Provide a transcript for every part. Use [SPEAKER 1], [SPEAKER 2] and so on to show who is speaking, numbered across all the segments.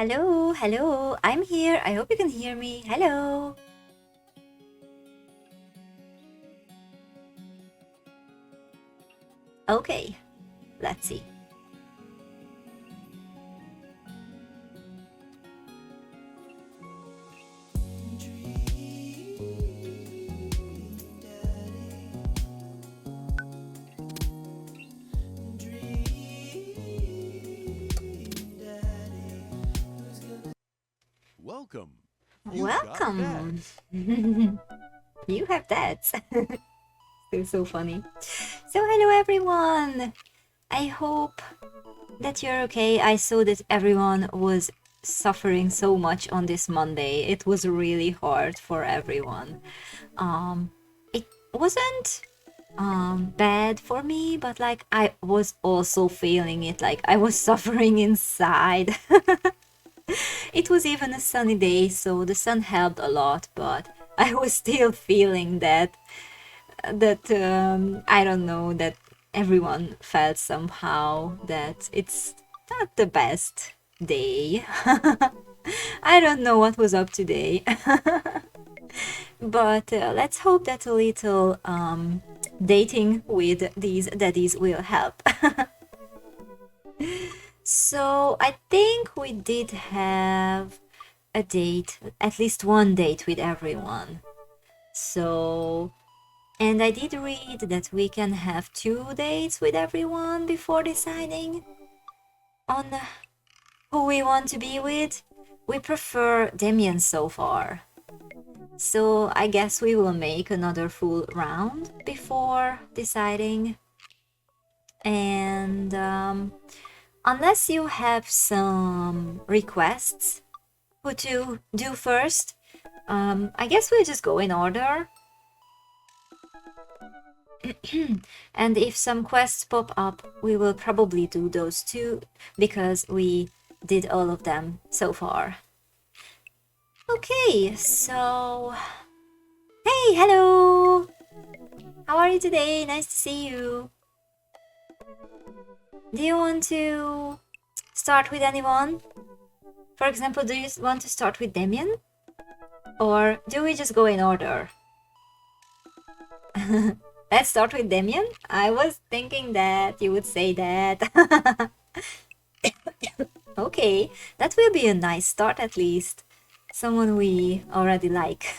[SPEAKER 1] Hello, hello, I'm here. I hope you can hear me. Hello. Okay, let's see.
[SPEAKER 2] Welcome. You've got
[SPEAKER 1] Welcome.
[SPEAKER 2] beds.
[SPEAKER 1] You have that. Still so funny. So, hello everyone. I hope that you're okay. I saw that everyone was suffering so much on this Monday. It was really hard for everyone. It wasn't bad for me, but like I was also feeling it, like I was suffering inside. It was even a sunny day, so the sun helped a lot, but I was still feeling that I don't know, that everyone felt somehow that it's not the best day. I don't know what was up today. But let's hope that a little dating with these daddies will help. So I think we did have a date, at least one date with everyone. So, and I did read that we can have two dates with everyone before deciding on who we want to be with. We prefer Damien so far. So I guess we will make another full round before deciding. And unless you have some requests who to do first, I guess we'll just go in order. And if some quests pop up, we will probably do those too, because we did all of them so far. Okay, so... Hey, hello! How are you today? Nice to see you. Do you want to start with anyone? For example, do you want to start with Damien? Or do we just go in order? Let's start with Damien. I was thinking that you would say that. Okay, that will be a nice start at least. Someone we already like.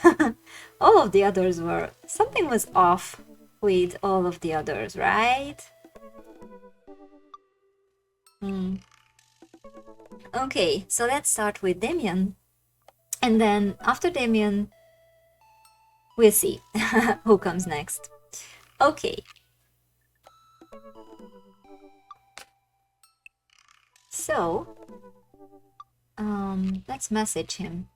[SPEAKER 1] All of the others were... Something was off with all of the others, right? Hmm. Okay, so let's start with Damien. And then after Damien, we'll see who comes next. Okay, so let's message him.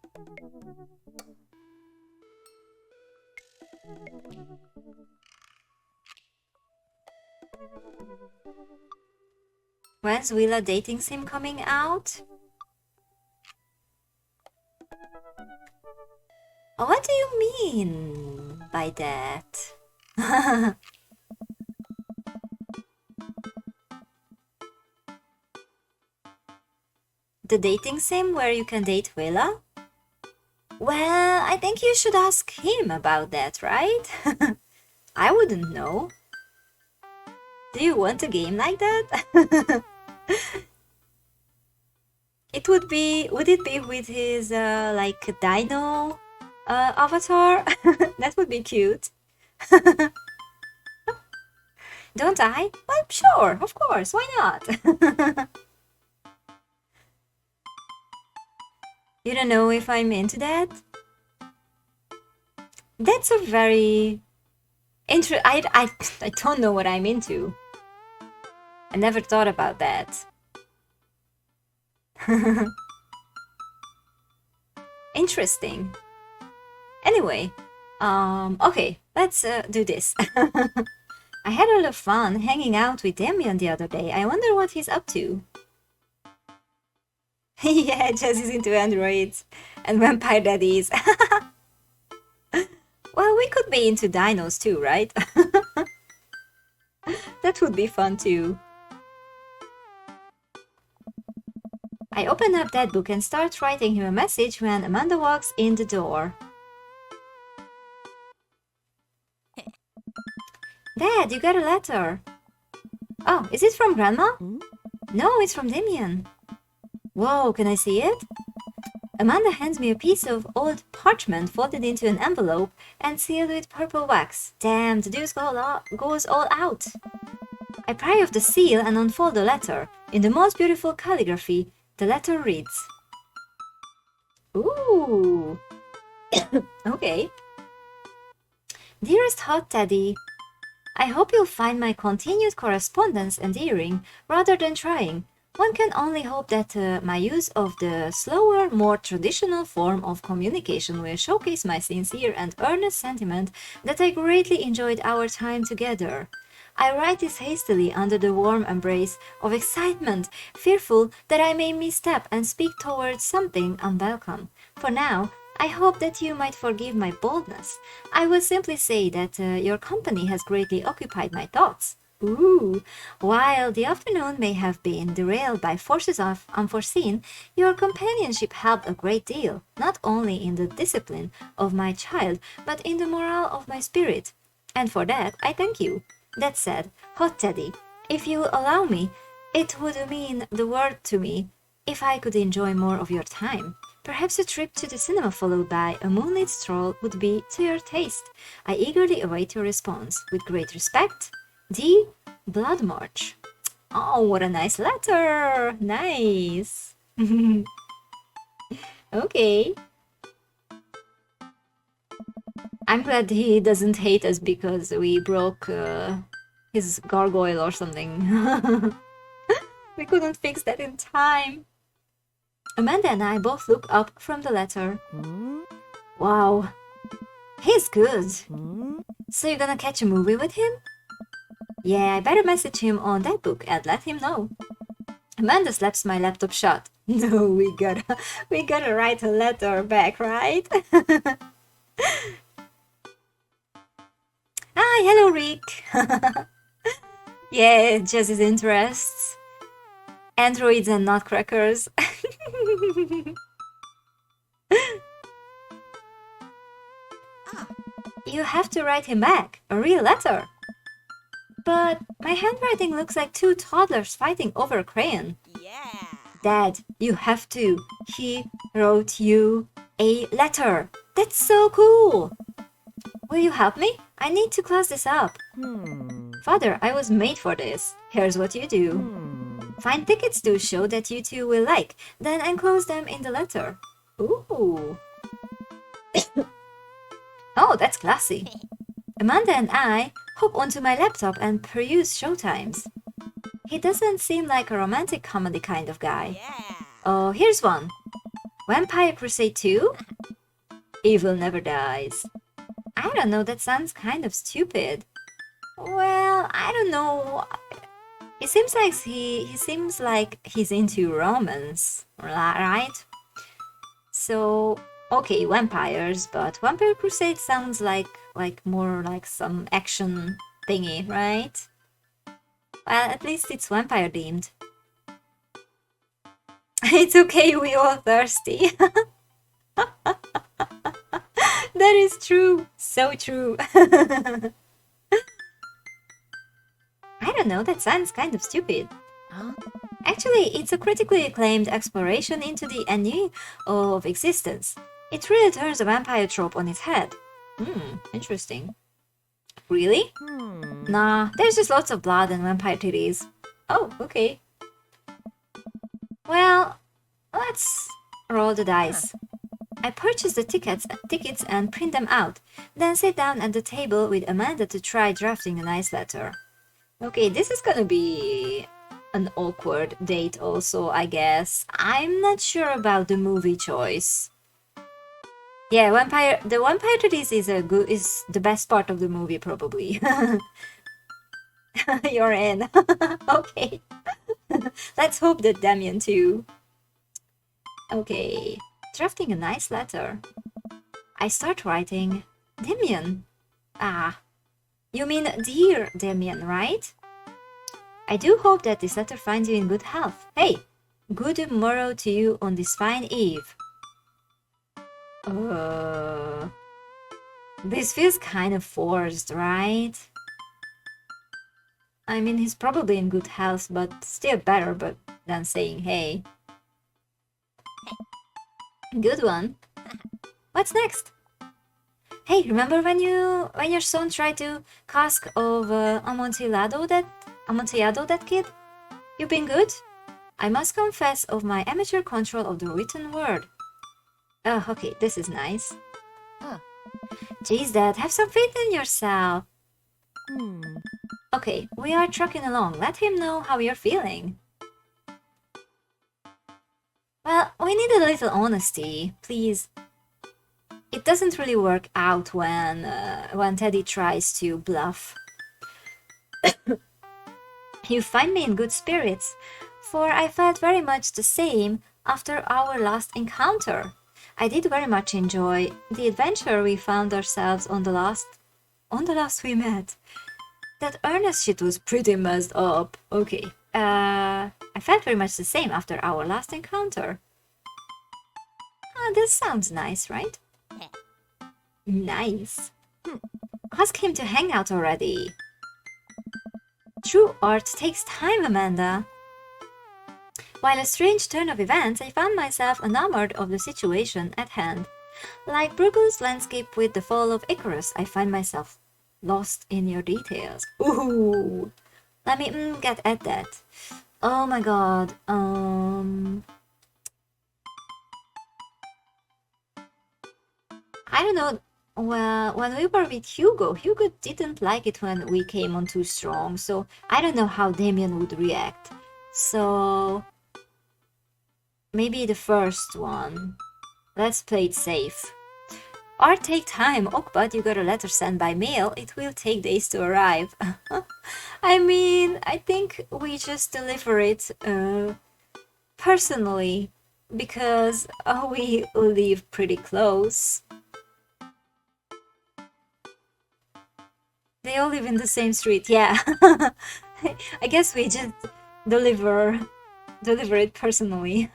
[SPEAKER 1] When's Willa dating sim coming out? Oh, what do you mean by that? The dating sim where you can date Willa? Well, I think you should ask him about that, right? I wouldn't know. Do you want a game like that? It would be... Would it be with his, like, dino avatar? That would be cute. Don't I? Well, sure, of course, why not? You don't know if I'm into that? That's a very... I don't know what I'm into. I never thought about that. Interesting. Anyway, okay, let's do this. I had a lot of fun hanging out with Damien the other day. I wonder what he's up to. Yeah, Jess is into androids and vampire daddies. Well, we could be into dinos too, right? That would be fun too. I open up that book and start writing him a message when Amanda walks in the door. Dad, you got a letter. Oh, is it from Grandma? No, it's from Damien. Whoa, can I see it? Amanda hands me a piece of old parchment folded into an envelope and sealed with purple wax. Damn, the juice goes all out. I pry off the seal and unfold the letter. In the most beautiful calligraphy, the letter reads. Ooh. Okay. Dearest Hot Teddy, I hope you'll find my continued correspondence endearing rather than trying. One can only hope that my use of the slower, more traditional form of communication will showcase my sincere and earnest sentiment that I greatly enjoyed our time together. I write this hastily under the warm embrace of excitement, fearful that I may misstep and speak towards something unwelcome. For now, I hope that you might forgive my boldness. I will simply say that your company has greatly occupied my thoughts. Ooh, while the afternoon may have been derailed by forces of unforeseen, your companionship helped a great deal, not only in the discipline of my child, but in the morale of my spirit. And for that, I thank you. That said, Hot Teddy, if you'll allow me, it would mean the world to me if I could enjoy more of your time. Perhaps a trip to the cinema followed by a moonlit stroll would be to your taste. I eagerly await your response. With great respect, D. Blood March. Oh, what a nice letter! Nice! Okay. I'm glad he doesn't hate us because we broke his gargoyle or something. We couldn't fix that in time. Amanda and I both look up from the letter. Wow, he's good. So you're gonna catch a movie with him? Yeah, I better message him on that book and let him know. Amanda slaps my laptop shut. No, we gotta write a letter back, right? Hi, hello Rick. Yeah, just his interests. Androids and nutcrackers. You have to write him back, a real letter. But my handwriting looks like two toddlers fighting over a crayon.
[SPEAKER 3] Yeah.
[SPEAKER 1] Dad, you have to. He wrote you a letter. That's so cool. Will you help me? I need to close this up. Father, I was made for this. Here's what you do. Find tickets to a show that you two will like, then enclose them in the letter. Ooh. Oh, that's classy. Amanda and I hop onto my laptop and peruse showtimes. He doesn't seem like a romantic comedy kind of guy.
[SPEAKER 3] Yeah.
[SPEAKER 1] Oh, here's one. Vampire Crusade 2? Evil Never Dies. I don't know, that sounds kind of stupid. Well, I don't know. It seems like he seems like he's into romance, right? So, okay, vampires, but Vampire Crusade sounds like more like some action thingy, right? Well, at least it's vampire themed. It's okay, we all thirsty. That is true, so true. I don't know, that sounds kind of stupid.
[SPEAKER 3] Huh?
[SPEAKER 1] Actually, it's a critically acclaimed exploration into the ennui of existence. It really turns a vampire trope on its head. Interesting. Really? Nah, there's just lots of blood and vampire titties. Oh, okay. Well, let's roll the dice. I purchase the tickets and print them out, then sit down at the table with Amanda to try drafting a nice letter. Okay, this is gonna be an awkward date also, I guess. I'm not sure about the movie choice. Yeah, the vampire titties is the best part of the movie probably. You're in. Okay. Let's hope that Damien too. Okay, drafting a nice letter. I start writing, Damien. Ah, you mean dear Damien, right? I do hope that this letter finds you in good health. Hey, Good morrow to you on this fine eve. This feels kind of forced, right? I mean, he's probably in good health, but still better than saying hey. Good one. What's next? Hey, remember when your son tried to cask of Amontillado that kid? You been good? I must confess of my amateur control of the written word. Oh, okay, this is nice.
[SPEAKER 3] Oh.
[SPEAKER 1] Geez, Dad, have some faith in yourself.
[SPEAKER 3] Hmm.
[SPEAKER 1] Okay, we are trucking along. Let him know how you're feeling. Well, we need a little honesty, please. It doesn't really work out when Teddy tries to bluff. You find me in good spirits, for I felt very much the same after our last encounter. I did very much enjoy the adventure we found ourselves on the last we met. That Ernest shit was pretty messed up. Okay. I felt very much the same after our last encounter. Ah, this sounds nice, right? Nice. Ask him to hang out already. True art takes time, Amanda. While a strange turn of events, I found myself enamored of the situation at hand. Like Bruegel's landscape with the fall of Icarus, I find myself lost in your details. Ooh! Let me get at that. Oh my god. I don't know. Well, when we were with Hugo didn't like it when we came on too strong, so I don't know how Damien would react. So maybe the first one. Let's play it safe. Or take time. Oh, but you got a letter sent by mail. It will take days to arrive. I mean, I think we just deliver it personally because we live pretty close. They all live in the same street, yeah. I guess we just deliver it personally.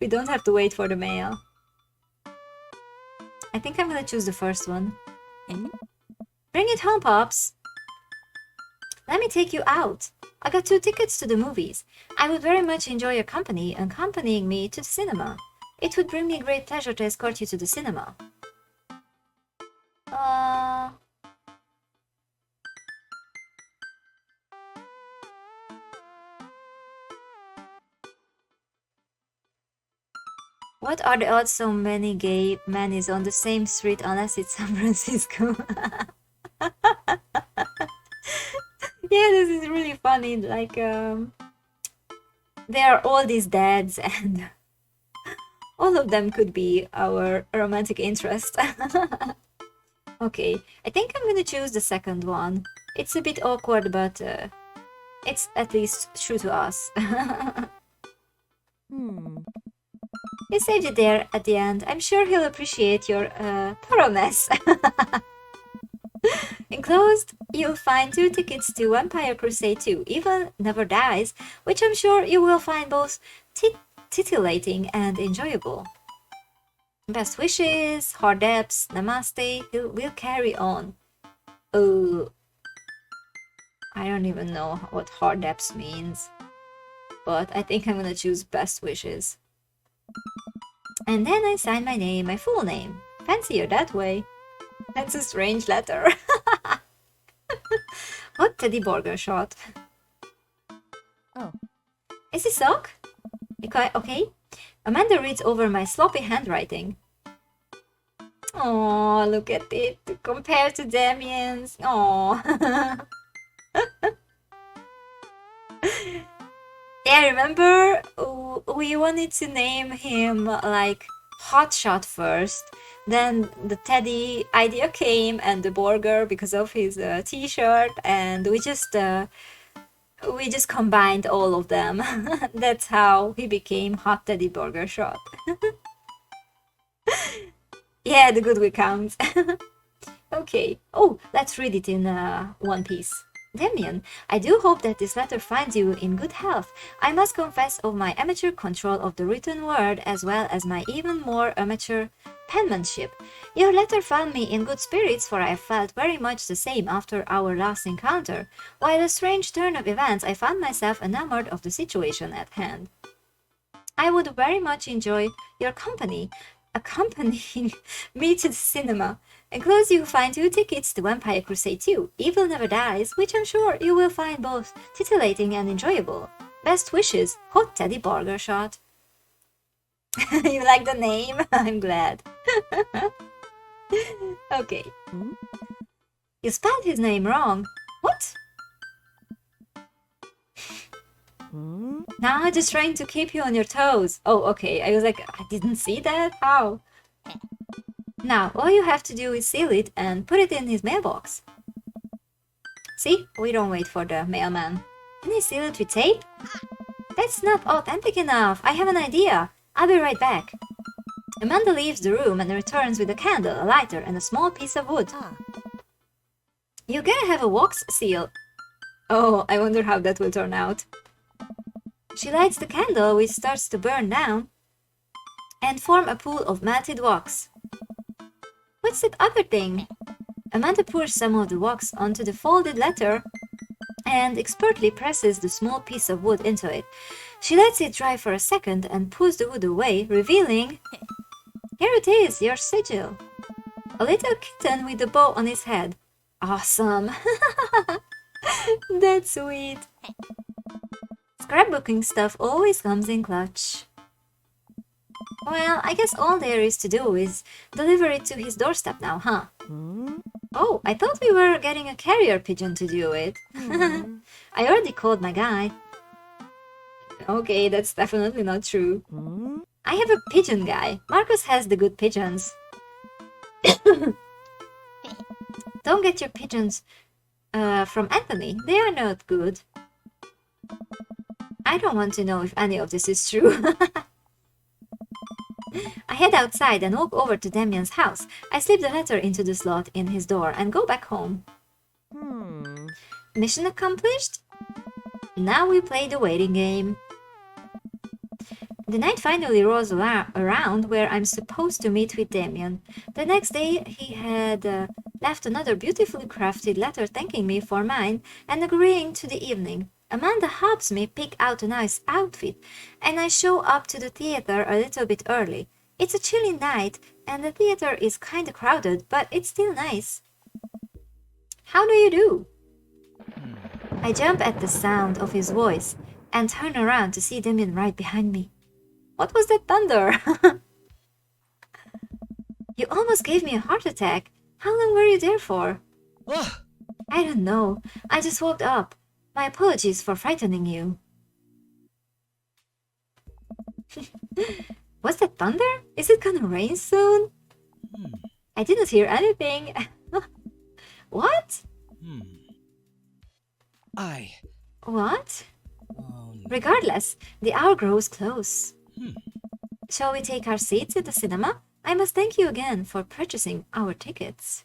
[SPEAKER 1] We don't have to wait for the mail. I think I'm gonna choose the first one. Bring it home, Pops! Let me take you out. I got 2 tickets to the movies. I would very much enjoy your company accompanying me to the cinema. It would bring me great pleasure to escort you to the cinema. What are the odds so many gay men is on the same street unless it's San Francisco? Yeah, this is really funny. Like, there are all these dads, and all of them could be our romantic interest. Okay, I think I'm gonna choose the second one. It's a bit awkward, but it's at least true to us. You saved it there at the end. I'm sure he'll appreciate your thoroughness. Enclosed, you'll find 2 tickets to Vampire Crusade 2, Evil Never Dies, which I'm sure you will find both titillating and enjoyable. Best wishes, hard depths, namaste, we'll carry on. Oh, I don't even know what hard depths means, but I think I'm gonna choose best wishes. And then I sign my name, my full name. Fancier that way. That's a strange letter. What Teddy Burger shot?
[SPEAKER 3] Oh.
[SPEAKER 1] Is this sock? Okay. Amanda reads over my sloppy handwriting. Oh, look at it. Compared to Damien's. Oh. Yeah, remember we wanted to name him like Hotshot first. Then the Teddy idea came and the burger because of his t-shirt, and we just combined all of them. That's how he became Hot Teddy Burger Shot. Yeah, the good we count. Okay. Oh, let's read it in one piece. Damien, I do hope that this letter finds you in good health. I must confess of my amateur control of the written word as well as my even more amateur penmanship. Your letter found me in good spirits, for I felt very much the same after our last encounter. By a strange turn of events, I found myself enamored of the situation at hand. I would very much enjoy your company, accompanying me to the cinema. Enclosed you find 2 tickets to Vampire Crusade 2, Evil Never Dies, which I'm sure you will find both titillating and enjoyable. Best wishes, Hot Teddy Bargershot. You like the name? I'm glad. Okay. You spelled his name wrong. What? Nah, just trying to keep you on your toes. Oh, okay. I was like, I didn't see that? How? Now, all you have to do is seal it and put it in his mailbox. See? We don't wait for the mailman. Can I seal it with tape? That's not authentic enough. I have an idea. I'll be right back. Amanda leaves the room and returns with a candle, a lighter, and a small piece of wood. You gotta have a wax seal. Oh, I wonder how that will turn out. She lights the candle, which starts to burn down and form a pool of melted wax. What's that other thing? Amanda pours some of the wax onto the folded letter and expertly presses the small piece of wood into it. She lets it dry for a second and pulls the wood away, revealing... Here it is, your sigil. A little kitten with a bow on its head. Awesome. That's sweet. Scrapbooking stuff always comes in clutch. Well, I guess all there is to do is deliver it to his doorstep now, huh? Oh, I thought we were getting a carrier pigeon to do it. I already called my guy. Okay, that's definitely not true. I have a pigeon guy. Marcus has the good pigeons. Don't get your pigeons from Anthony. They are not good. I don't want to know if any of this is true. I head outside and walk over to Damien's house. I slip the letter into the slot in his door and go back home. Mission accomplished? Now we play the waiting game. The night finally rolls around where I'm supposed to meet with Damien. The next day he had left another beautifully crafted letter thanking me for mine and agreeing to the evening. Amanda helps me pick out a nice outfit, and I show up to the theater a little bit early. It's a chilly night, and the theater is kinda crowded, but it's still nice. How do you do? I jump at the sound of his voice and turn around to see Damien right behind me. What was that thunder? You almost gave me a heart attack. How long were you there for? I don't know. I just woke up. My apologies for frightening you. Was that thunder? Is it gonna rain soon? I didn't hear anything. What? What? Regardless, the hour grows close. Shall we take our seats at the cinema? I must thank you again for purchasing our tickets.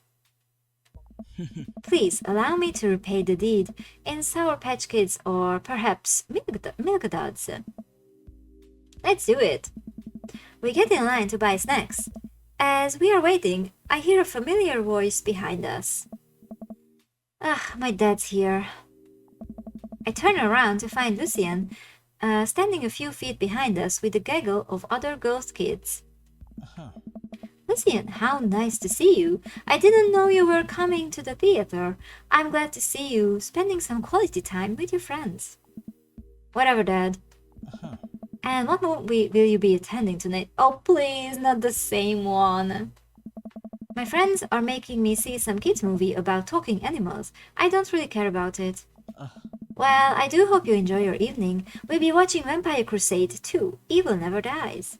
[SPEAKER 1] Please allow me to repay the deed in Sour Patch Kids or perhaps Milk Duds. Let's do it. We get in line to buy snacks. As we are waiting, I hear a familiar voice behind us. My dad's here. I turn around to find Lucien standing a few feet behind us with a gaggle of other girls' kids. Lucien, how nice to see you. I didn't know you were coming to the theater. I'm glad to see you spending some quality time with your friends. Whatever, Dad. And what movie will you be attending tonight? Oh, please, not the same one. My friends are making me see some kids' movie about talking animals. I don't really care about it. Well, I do hope you enjoy your evening. We'll be watching Vampire Crusade 2, Evil Never Dies.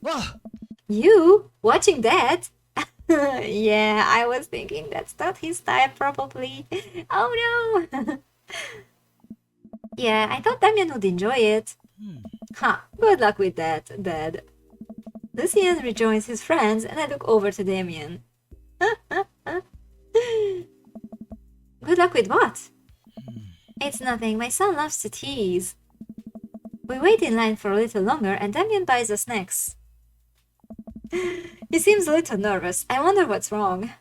[SPEAKER 1] You? Watching that? Yeah, I was thinking that's not his type, probably. Oh no! Yeah, I thought Damien would enjoy it. Good luck with that, Dad. Lucien rejoins his friends and I look over to Damien. Good luck with what? It's nothing. My son loves to tease. We wait in line for a little longer and Damien buys us snacks. He seems a little nervous. I wonder what's wrong.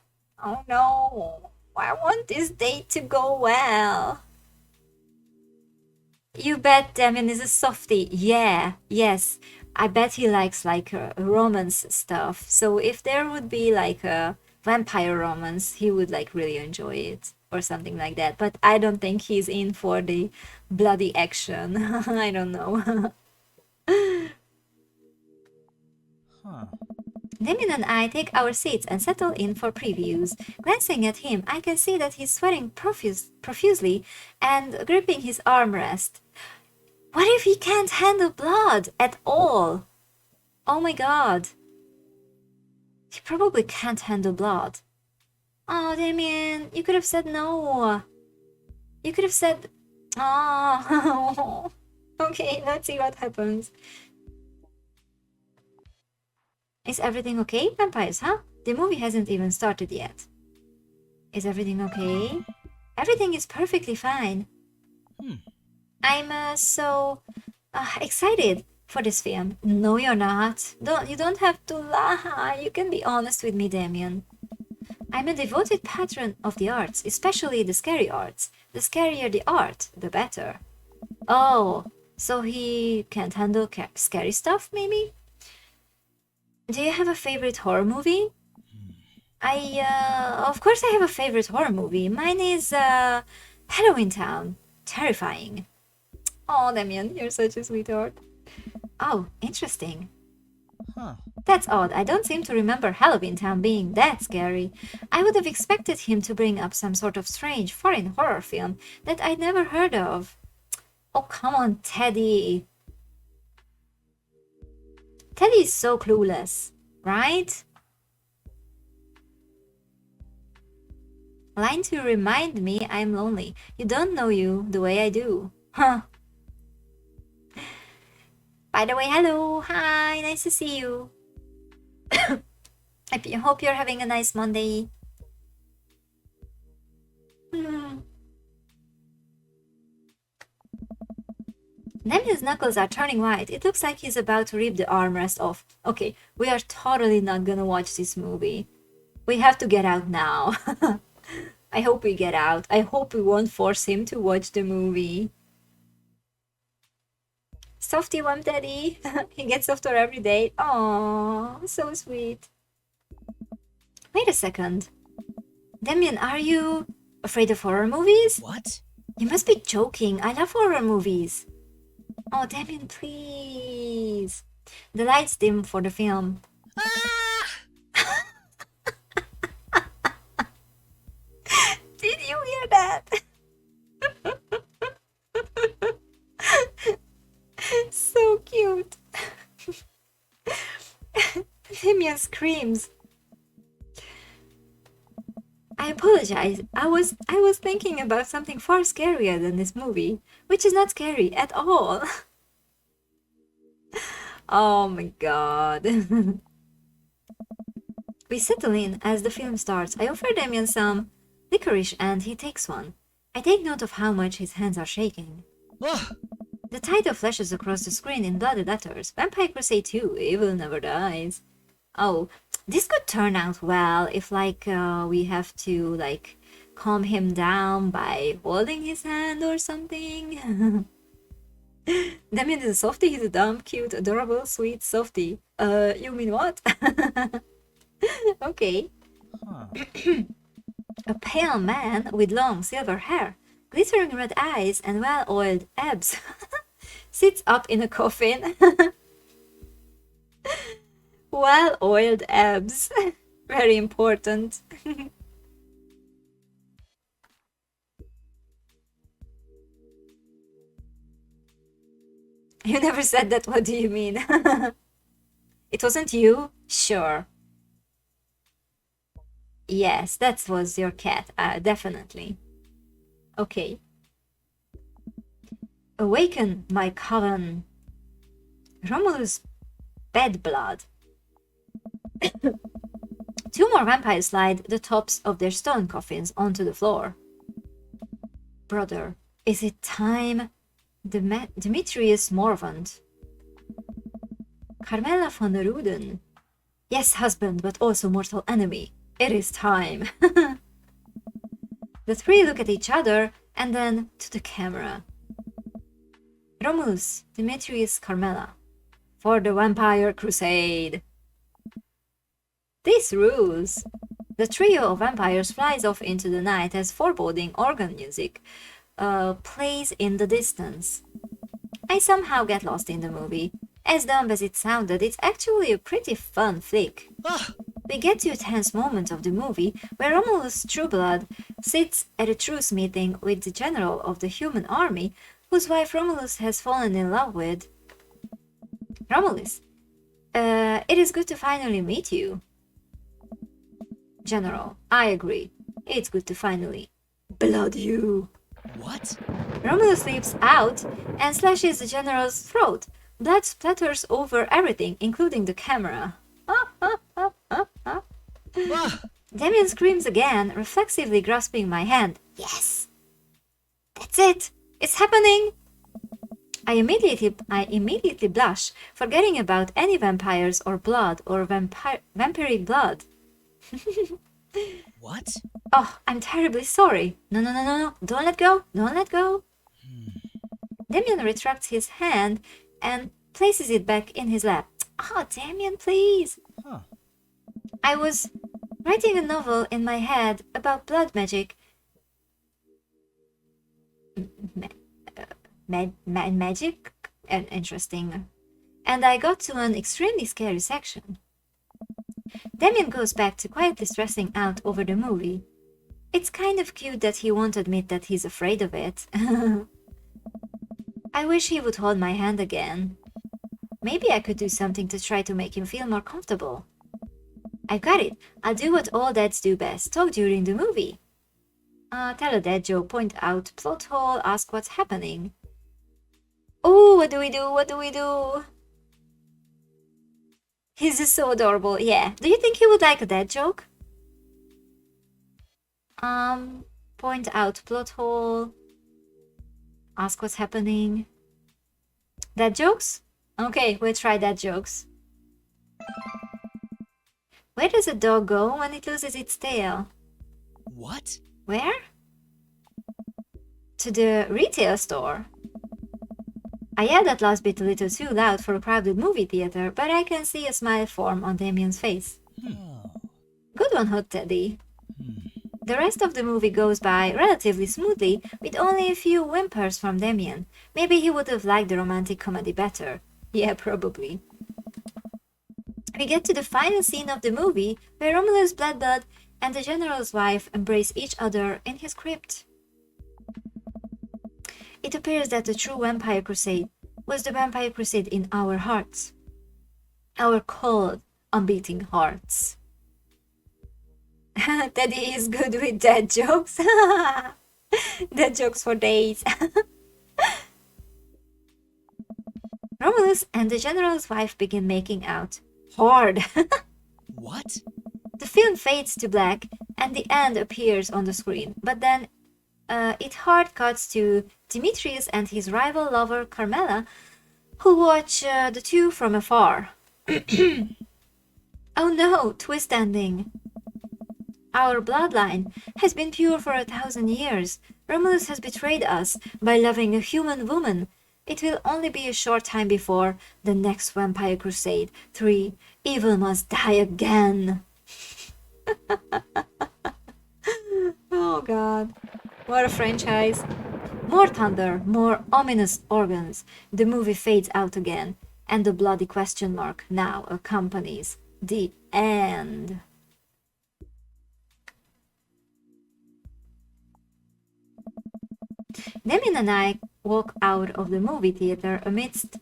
[SPEAKER 1] Oh no. I want this date to go well. You bet Damien is a softie. Yeah, yes. I bet he likes like romance stuff. So if there would be like a vampire romance, he would like really enjoy it or something like that. But I don't think he's in for the bloody action. I don't know.
[SPEAKER 2] Huh.
[SPEAKER 1] Damien and I take our seats and settle in for previews. Glancing at him, I can see that he's sweating profusely and gripping his armrest. What if he can't handle blood at all? Oh my god. He probably can't handle blood. Oh, Damien, you could have said no. You could have said... Oh. Okay, let's see what happens. Is everything okay, vampires, huh? The movie hasn't even started yet. Is everything okay? Everything is perfectly fine. I'm so excited for this film. No, you're not. You don't have to lie. You can be honest with me, Damien. I'm a devoted patron of the arts, especially the scary arts. The scarier the art, the better. Oh, so he can't handle scary stuff, maybe? Do you have a favorite horror movie? Of course I have a favorite horror movie. Mine is, Halloween Town. Terrifying. Oh, Damien, you're such a sweetheart. Oh, interesting.
[SPEAKER 2] Huh.
[SPEAKER 1] That's odd. I don't seem to remember Halloween Town being that scary. I would have expected him to bring up some sort of strange foreign horror film that I'd never heard of. Oh, come on, Teddy. Teddy is so clueless, right? Line to remind me I'm lonely. You don't know you the way I do. Huh. By the way, hello. Hi, nice to see you. I hope you're having a nice Monday. Damien's knuckles are turning white. It looks like he's about to rip the armrest off. Okay, we are totally not gonna watch this movie. We have to get out now. I hope we get out. I hope we won't force him to watch the movie. Softy one, Daddy. He gets softer every day. Aww, so sweet. Wait a second. Damien, are you afraid of horror movies?
[SPEAKER 4] What?
[SPEAKER 1] You must be joking. I love horror movies. Oh, Damien, please. The lights dim for the film. Did you hear that? So cute. Damien screams. I apologize. I was thinking about something far scarier than this movie, which is not scary at all. Oh my god. We settle in as the film starts. I offer Damien some licorice and he takes one. I take note of how much his hands are shaking.
[SPEAKER 4] Ugh.
[SPEAKER 1] The title flashes across the screen in bloody letters. Vampire Crusade 2, Evil Never Dies. Oh, this could turn out well if, like, we have to, like, calm him down by holding his hand or something. Damien is a softie, he's a dumb, cute, adorable, sweet softie. You mean what? Okay.
[SPEAKER 2] Huh.
[SPEAKER 1] A pale man with long silver hair, glittering red eyes, and well-oiled abs sits up in a coffin. Well-oiled abs. Very important. You never said that, what do you mean? It wasn't you? Sure. Yes, that was your cat, definitely. Okay. Awaken, my coven. Romulus bed blood. Two more vampires slide the tops of their stone coffins onto the floor. Brother, Is it time? Demetrius Morvant. Carmela von Ruden. Yes, husband, but also mortal enemy. It is time. The three look at each other and then to the camera. Romulus, Demetrius, Carmela. For the Vampire Crusade. This rules. The trio of vampires flies off into the night as foreboding organ music plays in the distance. I somehow get lost in the movie. As dumb as it sounded, it's actually a pretty fun flick.
[SPEAKER 2] Ah!
[SPEAKER 1] We get to a tense moment of the movie where Romulus Trueblood sits at a truce meeting with the general of the human army, whose wife Romulus has fallen in love with. Romulus, it is good to finally meet you. General, I agree. It's good to finally blood you.
[SPEAKER 2] What?
[SPEAKER 1] Romulus leaps out and slashes the general's throat. Blood splatters over everything, including the camera.
[SPEAKER 2] Ah!
[SPEAKER 1] Damien screams again, reflexively grasping my hand. Yes! That's it! It's happening! I immediately blush, forgetting about any vampires or blood or vampiric blood.
[SPEAKER 2] What?
[SPEAKER 1] Oh, I'm terribly sorry. No. Don't let go. Don't let go. Damien retracts his hand and places it back in his lap. Oh, Damien, please.
[SPEAKER 2] Huh.
[SPEAKER 1] I was writing a novel in my head about blood magic. Magic? Interesting. And I got to an extremely scary section. Damien goes back to quietly stressing out over the movie. It's kind of cute that he won't admit that he's afraid of it. I wish he would hold my hand again. Maybe I could do something to try to make him feel more comfortable. I've got it. I'll do what all dads do best. Talk during the movie. Tell a dad joke, point out plot hole, ask what's happening. Oh, what do we do? What do we do? He's just so adorable. Yeah. Do you think he would like a dad joke? Point out plot hole. Ask what's happening. Dad jokes? Okay, we'll try dad jokes. Where does a dog go when it loses its tail?
[SPEAKER 2] What?
[SPEAKER 1] Where? To the retail store. I yelled that last bit a little too loud for a crowded movie theater, but I can see a smile form on Damien's face.
[SPEAKER 2] Oh.
[SPEAKER 1] Good one, Hot Teddy.
[SPEAKER 2] Hmm.
[SPEAKER 1] The rest of the movie goes by relatively smoothly, with only a few whimpers from Damien. Maybe he would have liked the romantic comedy better. Yeah, probably. We get to the final scene of the movie, where Romulus Bloodblood and the general's wife embrace each other in his crypt. It appears that the true Vampire Crusade was the Vampire Crusade in our hearts. Our cold, unbeating hearts. Teddy is good with dad jokes. Dad jokes for days. Romulus and the general's wife begin making out. Hard.
[SPEAKER 2] What?
[SPEAKER 1] The film fades to black and the end appears on the screen, but then it hard cuts to Demetrius and his rival lover Carmela, who watch the two from afar. Oh no, twist ending. Our bloodline has been pure for 1,000 years. Romulus has betrayed us by loving a human woman. It will only be a short time before the next Vampire Crusade 3. Evil must die again. Oh god. What a franchise. More thunder, more ominous organs. The movie fades out again, and the bloody question mark now accompanies the end. Damien and I walk out of the movie theater amidst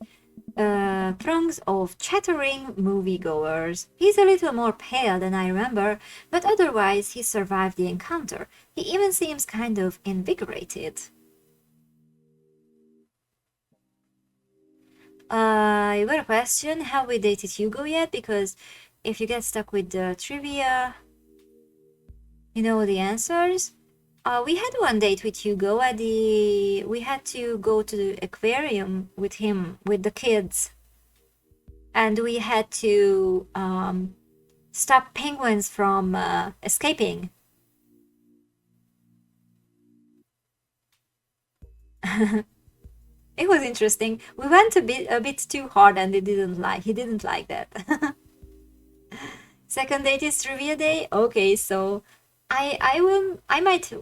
[SPEAKER 1] throngs of chattering moviegoers. He's a little more pale than I remember, but otherwise he survived the encounter. He even seems kind of invigorated. You got a question? Have we dated Hugo yet? Because if you get stuck with the trivia, you know the answers. We had one date with Hugo at the. We had to go to the aquarium with him, with the kids. And we had to stop penguins from escaping. It was interesting. We went a bit too hard, and he didn't like that. Second date is trivia day. Okay, so I might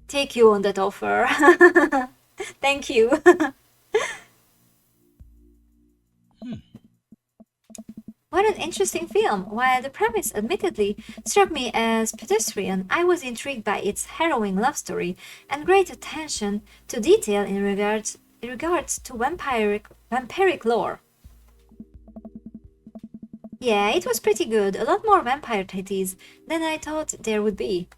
[SPEAKER 1] take you on that offer. Thank you. What an interesting film! While the premise admittedly struck me as pedestrian, I was intrigued by its harrowing love story and great attention to detail in regards to vampiric lore. Yeah, it was pretty good. A lot more vampire titties than I thought there would be.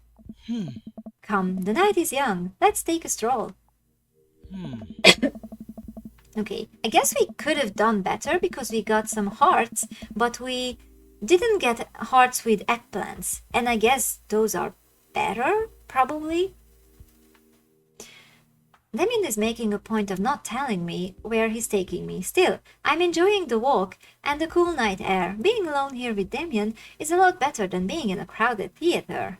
[SPEAKER 1] Come, the night is young. Let's take a stroll. Okay, I guess we could have done better because we got some hearts, but we didn't get hearts with eggplants. And I guess those are better, probably. Damien is making a point of not telling me where he's taking me. Still, I'm enjoying the walk and the cool night air. Being alone here with Damien is a lot better than being in a crowded theater.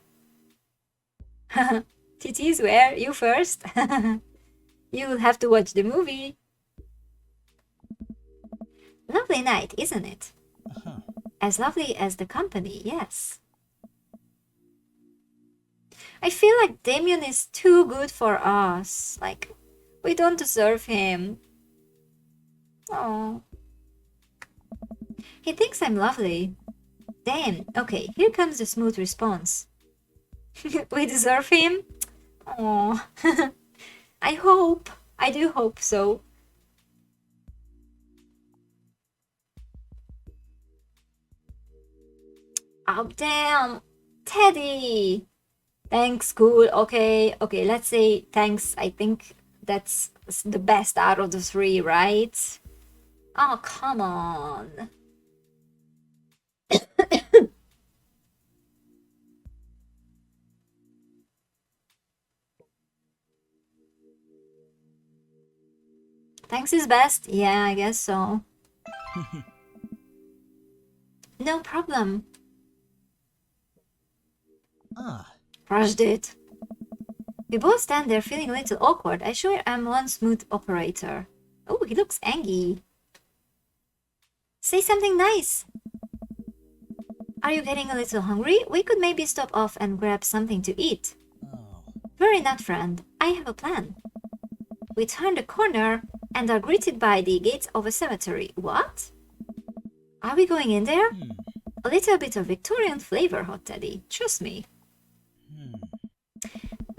[SPEAKER 1] Titties, where? You first? You'll have to watch the movie. Lovely night, isn't it? As lovely as the company, yes. I feel like Damien is too good for us. Like, we don't deserve him. Oh. He thinks I'm lovely. Damn, okay, here comes the smooth response. We deserve him? Oh. I do hope so. Oh, damn. Teddy. Thanks, cool. Okay, let's say thanks. I think that's the best out of the three, right? Oh, come on. Thanks is best? Yeah, I guess so. No problem. Rushed it. We both stand there feeling a little awkward. I sure am one smooth operator. Oh, he looks angry. Say something nice. Are you getting a little hungry? We could maybe stop off and grab something to eat. Worry not, friend. I have a plan. We turn the corner and are greeted by the gates of a cemetery. What? Are we going in there? A little bit of Victorian flavor, Hot Teddy. Trust me.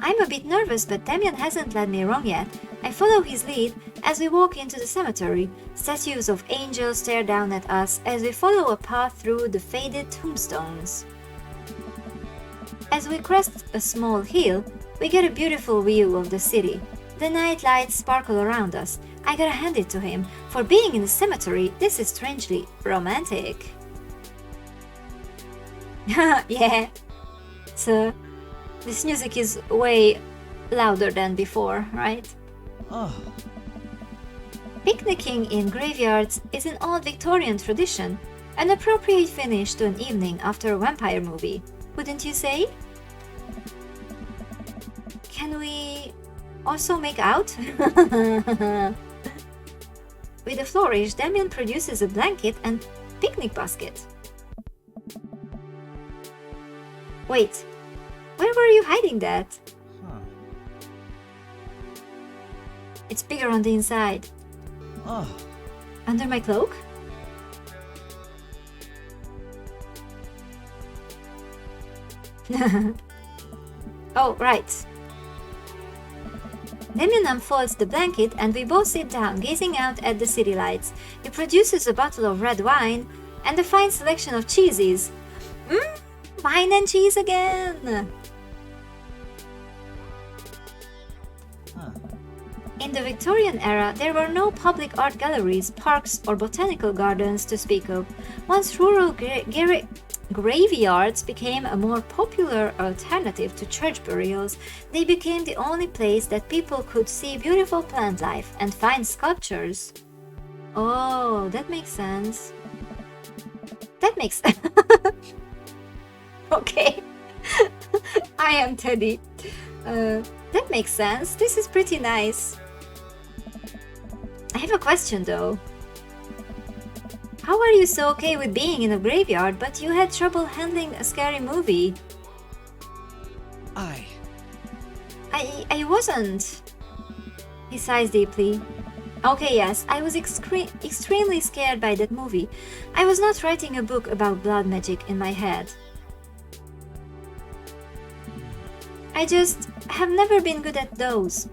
[SPEAKER 1] I'm a bit nervous, but Damien hasn't led me wrong yet. I follow his lead as we walk into the cemetery. Statues of angels stare down at us as we follow a path through the faded tombstones. As we crest a small hill, we get a beautiful view of the city. The night lights sparkle around us. I gotta hand it to him. For being in a cemetery, this is strangely romantic. Yeah. So, this music is way louder than before, right? Picnicking in graveyards is an old Victorian tradition, an appropriate finish to an evening after a vampire movie, wouldn't you say? Can we also make out? With a flourish, Damien produces a blanket and picnic basket. Wait, where were you hiding that? It's bigger on the inside. Under my cloak? Oh, right. Damien unfolds the blanket and we both sit down, gazing out at the city lights. He produces a bottle of red wine and a fine selection of cheeses. Wine and cheese again! In the Victorian era, there were no public art galleries, parks, or botanical gardens to speak of. Once rural graveyards became a more popular alternative to church burials, they became the only place that people could see beautiful plant life and find sculptures. Oh, that makes sense. That makes Okay. I am Teddy. That makes sense. This is pretty nice. I have a question though. How are you so okay with being in a graveyard, but you had trouble handling a scary movie? I wasn't. He sighs deeply. Okay, yes, I was extremely scared by that movie. I was not writing a book about blood magic in my head. I just have never been good at those.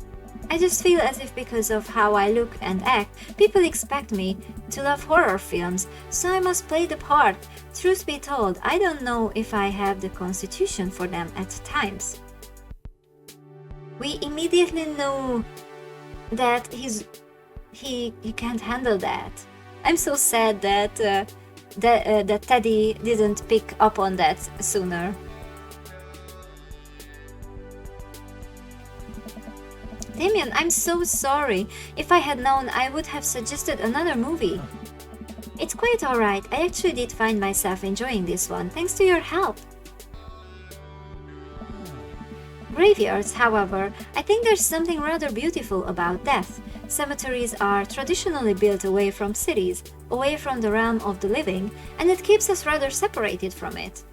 [SPEAKER 1] I just feel as if because of how I look and act, people expect me to love horror films, so I must play the part. Truth be told, I don't know if I have the constitution for them at times. We immediately knew that he can't handle that. I'm so sad that that Teddy didn't pick up on that sooner. Damien, I'm so sorry. If I had known, I would have suggested another movie. It's quite alright. I actually did find myself enjoying this one, thanks to your help. Graveyards, however, I think there's something rather beautiful about death. Cemeteries are traditionally built away from cities, away from the realm of the living, and it keeps us rather separated from it.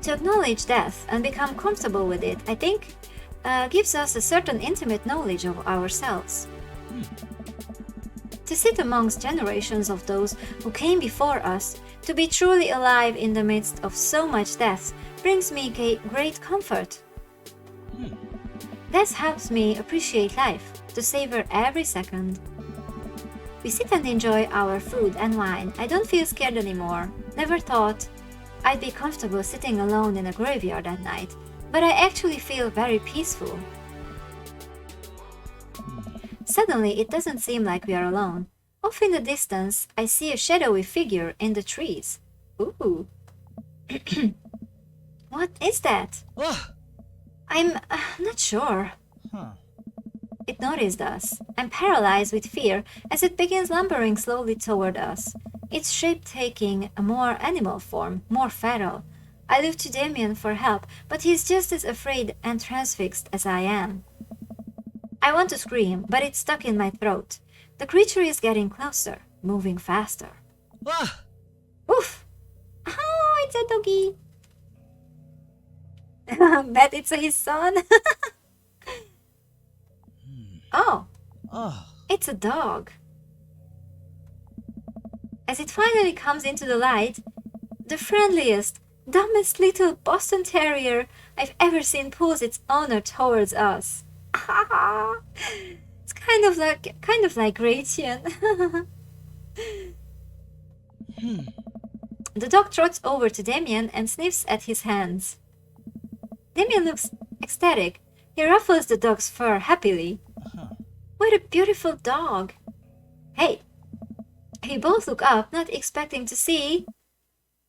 [SPEAKER 1] To acknowledge death and become comfortable with it, I think, gives us a certain intimate knowledge of ourselves. To sit amongst generations of those who came before us, to be truly alive in the midst of so much death, brings me great comfort. Death helps me appreciate life, to savor every second. We sit and enjoy our food and wine. I don't feel scared anymore. Never thought I'd be comfortable sitting alone in a graveyard at night, but I actually feel very peaceful. Suddenly, it doesn't seem like we are alone. Off in the distance, I see a shadowy figure in the trees. Ooh. What is that? I'm not sure. It noticed us. I'm paralyzed with fear as it begins lumbering slowly toward us, its shape taking a more animal form, more feral. I look to Damien for help, but he's just as afraid and transfixed as I am. I want to scream, but it's stuck in my throat. The creature is getting closer, moving faster. Oof! Oh, it's a doggy! Bet it's his son. Oh, it's a dog. As it finally comes into the light, the friendliest, dumbest little Boston Terrier I've ever seen pulls its owner towards us. It's kind of like Gratian. The dog trots over to Damien and sniffs at his hands. Damien looks ecstatic. He ruffles the dog's fur happily. What a beautiful dog! Hey! We both look up, not expecting to see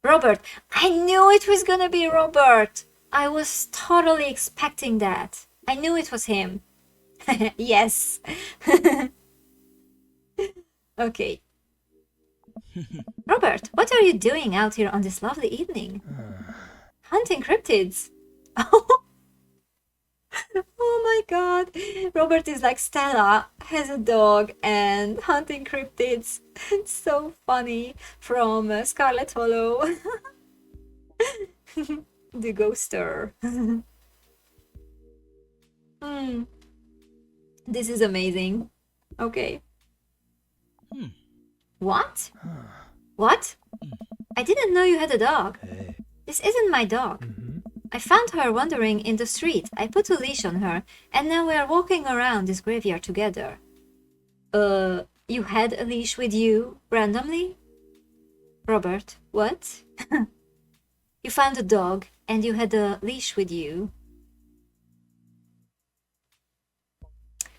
[SPEAKER 1] Robert. I knew it was gonna be Robert! I was totally expecting that. I knew it was him. Yes. Okay. Robert, what are you doing out here on this lovely evening? Hunting cryptids. Oh my god. Robert is like Stella, has a dog and hunting cryptids. It's so funny from Scarlet Hollow. The ghoster. This is amazing. Okay. What? What? I didn't know you had a dog. This isn't my dog. I found her wandering in the street. I put a leash on her, and now we are walking around this graveyard together. You had a leash with you, randomly? Robert, what? You found a dog, and you had a leash with you.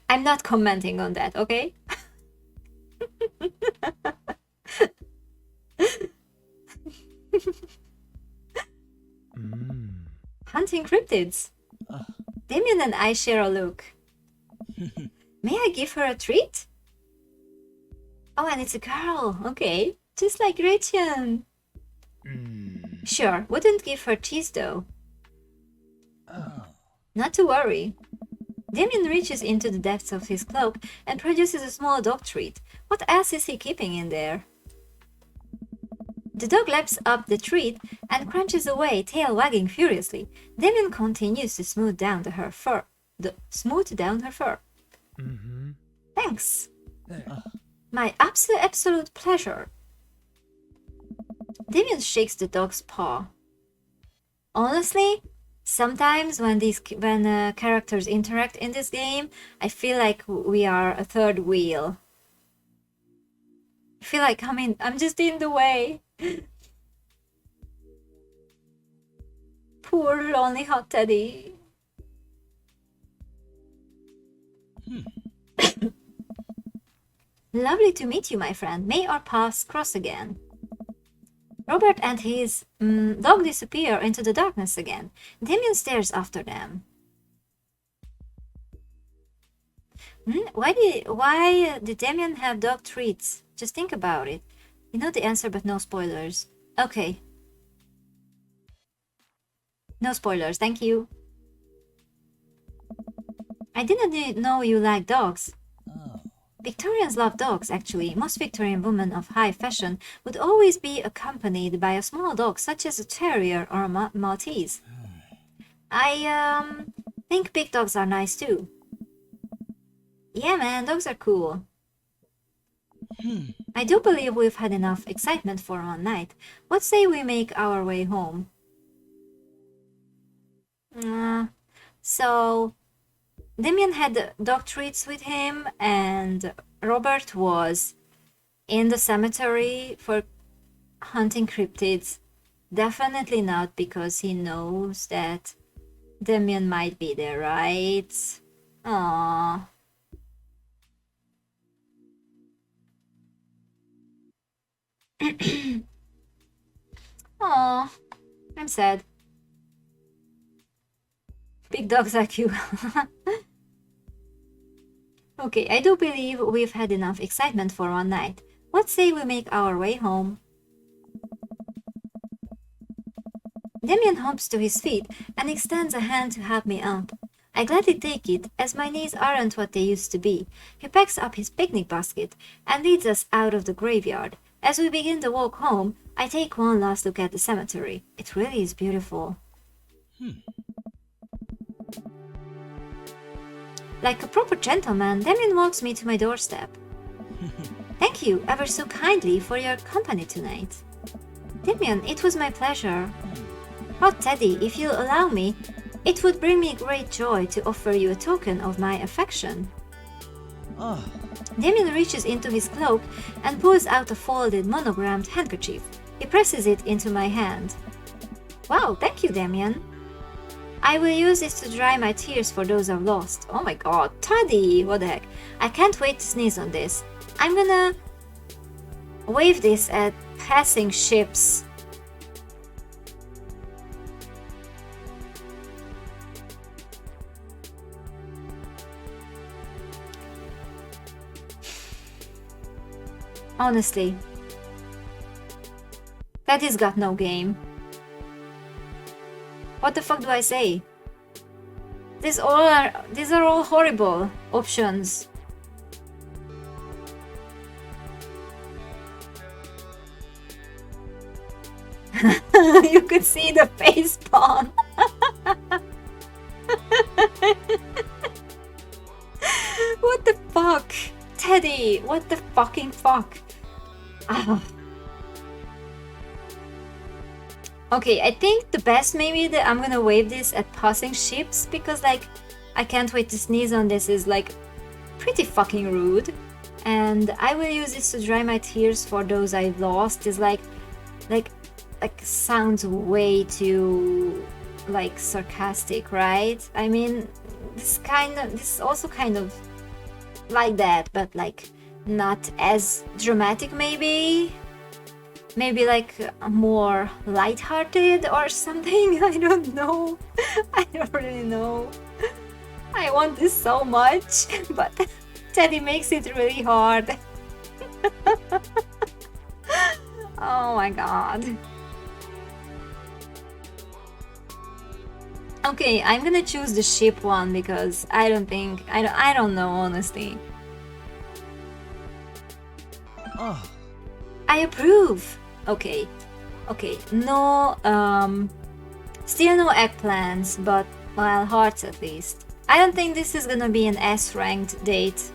[SPEAKER 1] I'm not commenting on that, okay? hunting cryptids. Damien and I share a look. May I give her a treat? Oh, and it's a girl. Okay, just like Gretchen. Sure, wouldn't give her cheese though. Not to worry. Damien reaches into the depths of his cloak and produces a small dog treat. What else is he keeping in there? The dog laps up the treat and crunches away, tail wagging furiously. Damien continues to smooth down her fur. Thanks. My absolute pleasure. Damien shakes the dog's paw. Honestly, sometimes when characters interact in this game, I feel like we are a third wheel. I feel like I'm just in the way. Poor lonely hot teddy. Lovely to meet you, my friend. May our paths cross again. Robert and his dog disappear into the darkness again. Damien stares after them. Why did Damien have dog treats? Just think about it. You know the answer, but no spoilers. Okay. No spoilers, thank you. I didn't know you like dogs. Victorians love dogs, actually. Most Victorian women of high fashion would always be accompanied by a small dog, such as a terrier or a Maltese. I think big dogs are nice too. Yeah, man, dogs are cool. I do believe we've had enough excitement for one night. What say we make our way home? So, Damien had dog treats with him, and Robert was in the cemetery for hunting cryptids. Definitely not because he knows that Damien might be there, right? Aww. Aww, I'm sad. Big dogs like you. Okay, I do believe we've had enough excitement for one night. What say we make our way home? Damien hops to his feet and extends a hand to help me up. I gladly take it, as my knees aren't what they used to be. He packs up his picnic basket and leads us out of the graveyard. As we begin the walk home, I take one last look at the cemetery. It really is beautiful. Like a proper gentleman, Damien walks me to my doorstep. Thank you ever so kindly for your company tonight. Damien, it was my pleasure. Hot Teddy, if you'll allow me, it would bring me great joy to offer you a token of my affection. Damien reaches into his cloak and pulls out a folded, monogrammed handkerchief. He presses it into my hand. Wow, thank you, Damien. I will use this to dry my tears for those I've lost. Oh my god, Teddy, what the heck. I can't wait to sneeze on this. I'm gonna wave this at passing ships. Honestly, Teddy's got no game. What the fuck do I say? These are all horrible options. You could see the face palm. What the fuck? Teddy, what the fucking fuck? Ah. Okay, I think the best maybe that I'm gonna wave this at passing ships, because like I can't wait to sneeze on this is like pretty fucking rude. And I will use this to dry my tears for those I've lost is like sounds way too like sarcastic, right? I mean, this is also kind of like that, but like not as dramatic maybe. Maybe like more lighthearted or something. I don't know. I don't really know. I want this so much, but Teddy makes it really hard. Oh my god. Okay, I'm gonna choose the ship one because I don't know honestly.
[SPEAKER 2] Oh,
[SPEAKER 1] I approve. Okay. Okay. No still no eggplants, but well, hearts at least. I don't think this is gonna be an S-ranked date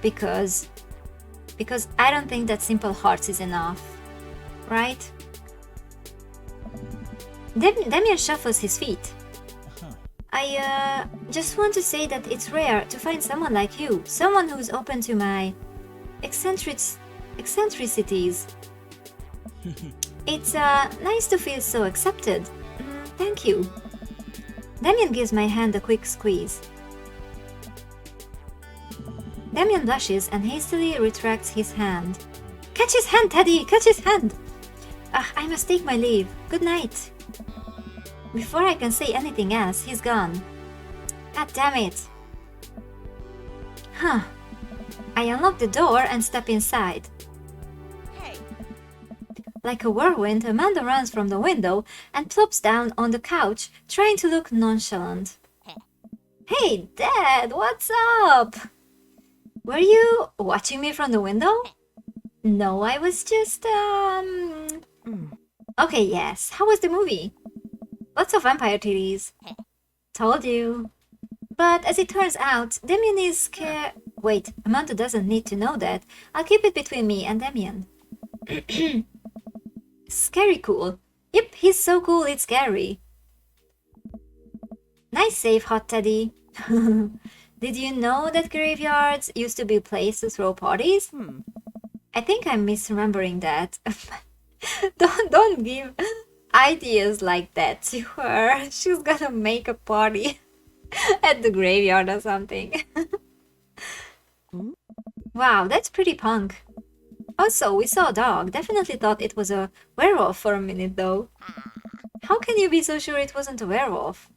[SPEAKER 1] because I don't think that simple hearts is enough. Right? Damien shuffles his feet. I just want to say that it's rare to find someone like you, someone who's open to my eccentricities. It's nice to feel so accepted. Thank you. Damien gives my hand a quick squeeze. Damien blushes and hastily retracts his hand. Catch his hand, Teddy! Catch his hand! I must take my leave. Good night. Before I can say anything else, he's gone. God damn it. Huh. I unlock the door and step inside.
[SPEAKER 3] Hey.
[SPEAKER 1] Like a whirlwind, Amanda runs from the window and plops down on the couch, trying to look nonchalant. Hey, Dad, what's up? Were you watching me from the window? No, I was just, Okay, yes. How was the movie? Lots of vampire titties. Told you. But as it turns out, Damien is scared. Wait, Amanda doesn't need to know that. I'll keep it between me and Damien. Scary cool. Yep, he's so cool it's scary. Nice save, Hot Teddy. Did you know that graveyards used to be a place to throw parties? I think I'm misremembering that. Don't give ideas like that to her. She's gonna make a party at the graveyard or something. Wow, that's pretty punk. Also, we saw a dog. Definitely thought it was a werewolf for a minute though. How can you be so sure it wasn't a werewolf?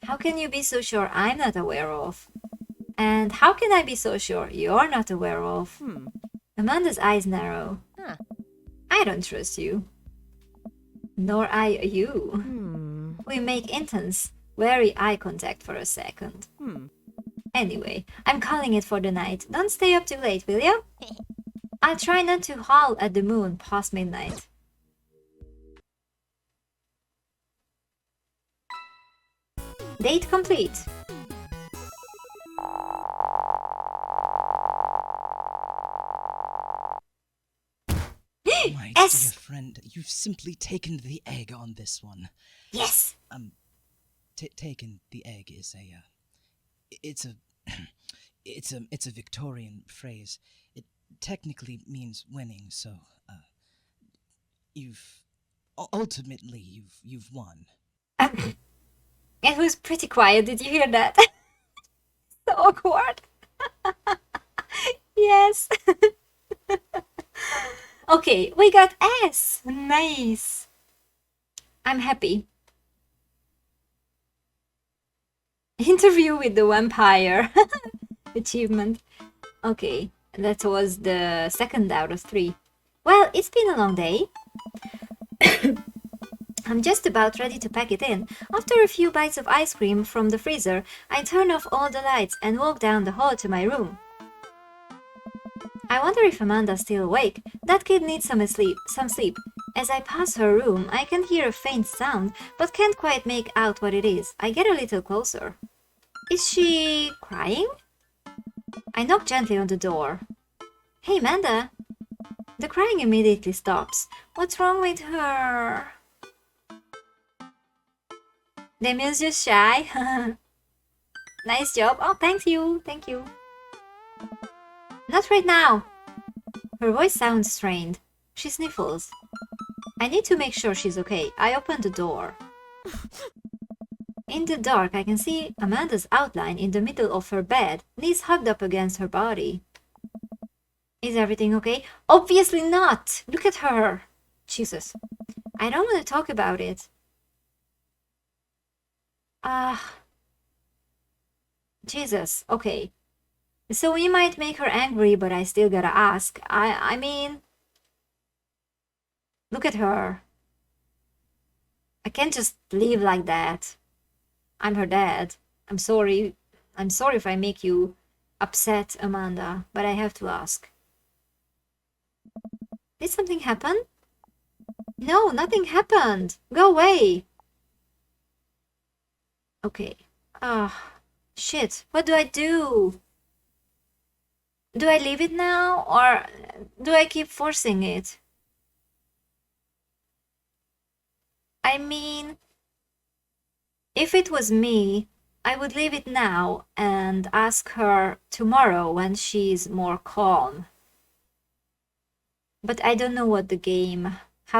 [SPEAKER 1] How can you be so sure I'm not a werewolf? And how can I be so sure you're not a werewolf? Amanda's eyes narrow. I don't trust you. Nor I you. We make intense, wary eye contact for a second. Anyway, I'm calling it for the night. Don't stay up too late, will you? I'll try not to howl at the moon past midnight. Date complete.
[SPEAKER 2] my
[SPEAKER 1] S.
[SPEAKER 2] dear friend, you've simply taken the egg on this one.
[SPEAKER 1] Yes.
[SPEAKER 2] Taken the egg is it's a Victorian phrase. It technically means winning, so, ultimately, you've won.
[SPEAKER 1] It was pretty quiet. Did you hear that? So awkward. Yes. Okay, we got S. Nice. I'm happy. Interview with the vampire. Achievement. Okay, that was the second out of 3. Well, it's been a long day. I'm just about ready to pack it in. After a few bites of ice cream from the freezer, I turn off all the lights and walk down the hall to my room. I wonder if Amanda's still awake. That kid needs some sleep. As I pass her room, I can hear a faint sound, but can't quite make out what it is. I get a little closer. Is she crying? I knock gently on the door. Hey, Amanda! The crying immediately stops. What's wrong with her? Damien's just shy. Nice job. Oh, thank you. Thank you. Not right now. Her voice sounds strained. She sniffles. I need to make sure she's okay. I open the door. In the dark, I can see Amanda's outline in the middle of her bed, knees hugged up against her body. Is everything okay? Obviously not! Look at her! Jesus. I don't want to talk about it. Jesus. Okay. So we might make her angry, but I still gotta ask. I mean, look at her. I can't just leave like that. I'm her dad. I'm sorry. I'm sorry if I make you upset, Amanda, but I have to ask. Did something happen? No, nothing happened. Go away. Okay. Shit. What do I do? Do I leave it now, or do I keep forcing it? I mean, if it was me, I would leave it now and ask her tomorrow when she's more calm. But I don't know how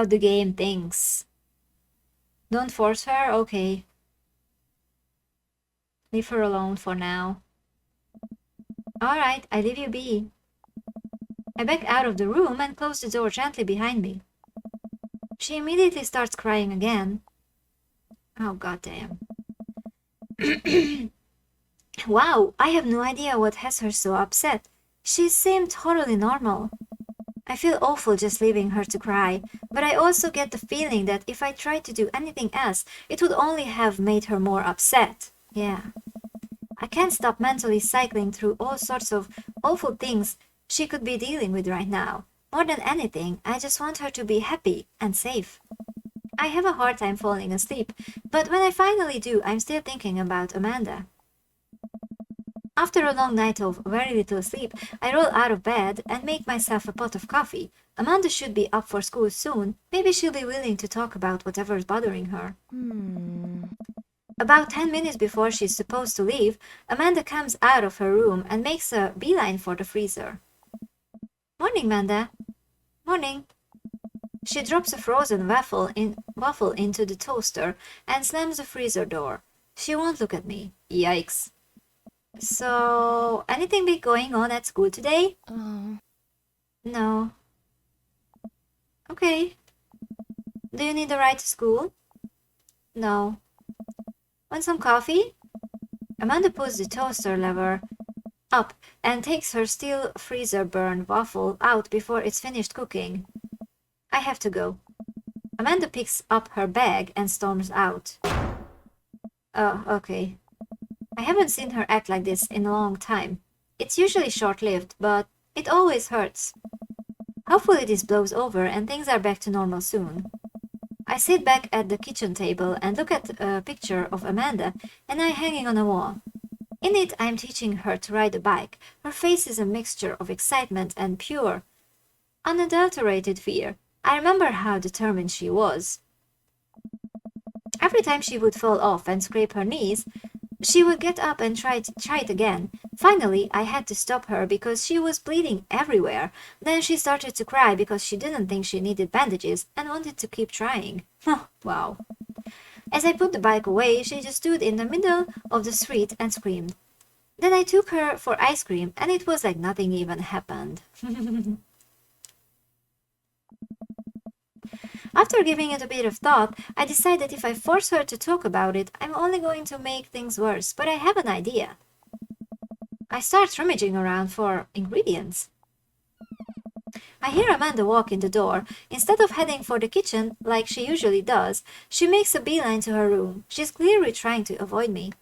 [SPEAKER 1] the game thinks. Don't force her? Okay. Leave her alone for now. Alright, I leave you be. I back out of the room and close the door gently behind me. She immediately starts crying again. Oh, goddamn. Wow, I have no idea what has her so upset. She seemed totally normal. I feel awful just leaving her to cry, but I also get the feeling that if I tried to do anything else, it would only have made her more upset. Yeah. I can't stop mentally cycling through all sorts of awful things she could be dealing with right now. More than anything, I just want her to be happy and safe. I have a hard time falling asleep, but when I finally do, I'm still thinking about Amanda. After a long night of very little sleep, I roll out of bed and make myself a pot of coffee. Amanda should be up for school soon. Maybe she'll be willing to talk about whatever's bothering her. About 10 minutes before she's supposed to leave, Amanda comes out of her room and makes a beeline for the freezer. Morning, Amanda. Morning. She drops a frozen waffle into the toaster and slams the freezer door. She won't look at me. Yikes. So, anything big going on at school today? No. Okay. Do you need a ride to school? No. Want some coffee? Amanda pulls the toaster lever up and takes her steel freezer-burned waffle out before it's finished cooking. I have to go. Amanda picks up her bag and storms out. Oh, okay. I haven't seen her act like this in a long time. It's usually short-lived, but it always hurts. Hopefully this blows over and things are back to normal soon. I sit back at the kitchen table and look at a picture of Amanda and I hanging on a wall. In it, I'm teaching her to ride a bike. Her face is a mixture of excitement and pure, unadulterated fear. I remember how determined she was. Every time she would fall off and scrape her knees, she would get up and try it again. Finally, I had to stop her because she was bleeding everywhere. Then she started to cry because she didn't think she needed bandages and wanted to keep trying. Wow. As I put the bike away, she just stood in the middle of the street and screamed. Then I took her for ice cream and it was like nothing even happened. After giving it a bit of thought, I decided if I force her to talk about it, I'm only going to make things worse, but I have an idea. I start rummaging around for ingredients. I hear Amanda walk in the door. Instead of heading for the kitchen, like she usually does, she makes a beeline to her room. She's clearly trying to avoid me.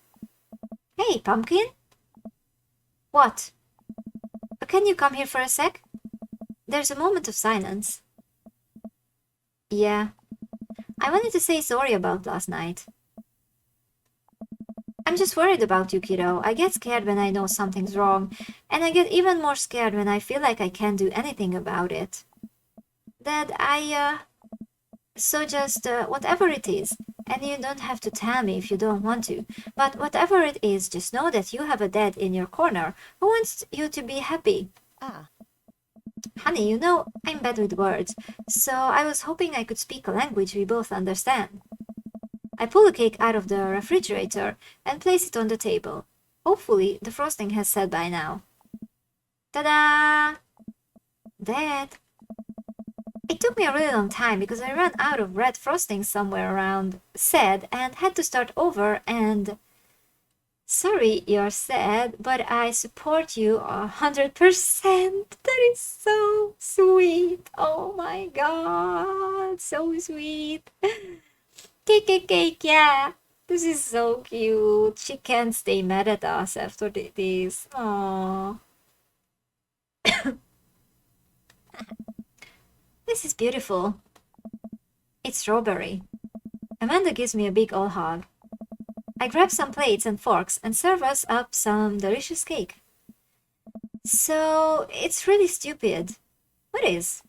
[SPEAKER 1] Hey, Pumpkin? What? Can you come here for a sec? There's a moment of silence. Yeah. I wanted to say sorry about last night. I'm just worried about you, kiddo. I get scared when I know something's wrong, and I get even more scared when I feel like I can't do anything about it. Dad, So just, whatever it is, and you don't have to tell me if you don't want to, but whatever it is, just know that you have a dad in your corner who wants you to be happy. Honey, you know, I'm bad with words, so I was hoping I could speak a language we both understand. I pull the cake out of the refrigerator and place it on the table. Hopefully, the frosting has set by now. Ta-da! Dad! It took me a really long time because I ran out of red frosting somewhere around sad and had to start over and sorry you're sad, but I support you 100%. That is so sweet. Oh my god, so sweet. Cake, cake, cake, yeah. This is so cute. She can't stay mad at us after this. Aww. This is beautiful. It's strawberry. Amanda gives me a big old hug. I grab some plates and forks and serve us up some delicious cake. So, it's really stupid. What is?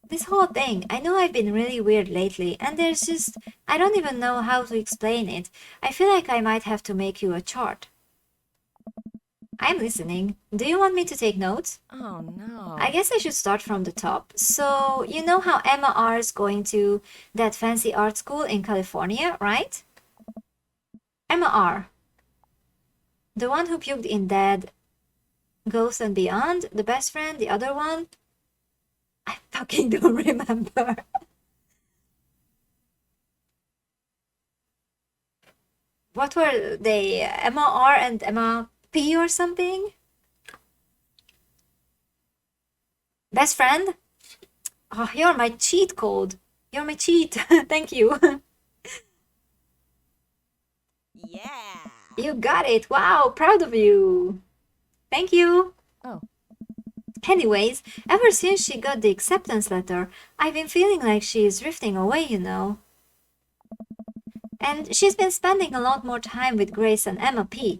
[SPEAKER 1] This whole thing. I know I've been really weird lately, and there's just. I don't even know how to explain it. I feel like I might have to make you a chart. I'm listening. Do you want me to take notes?
[SPEAKER 3] Oh no.
[SPEAKER 1] I guess I should start from the top. So, you know how Emma R is going to that fancy art school in California, right? Emma R. The one who puked in Dead, Ghost and Beyond, the best friend, the other one? I fucking don't remember. What were they? Emma R and Emma P or something? Best friend? Oh, you're my cheat code. You're my cheat. Thank you.
[SPEAKER 3] Yeah.
[SPEAKER 1] You got it. Wow, proud of you. Thank you.
[SPEAKER 3] Oh.
[SPEAKER 1] Anyways, ever since she got the acceptance letter, I've been feeling like she is drifting away, you know. And she's been spending a lot more time with Grace and Emma P.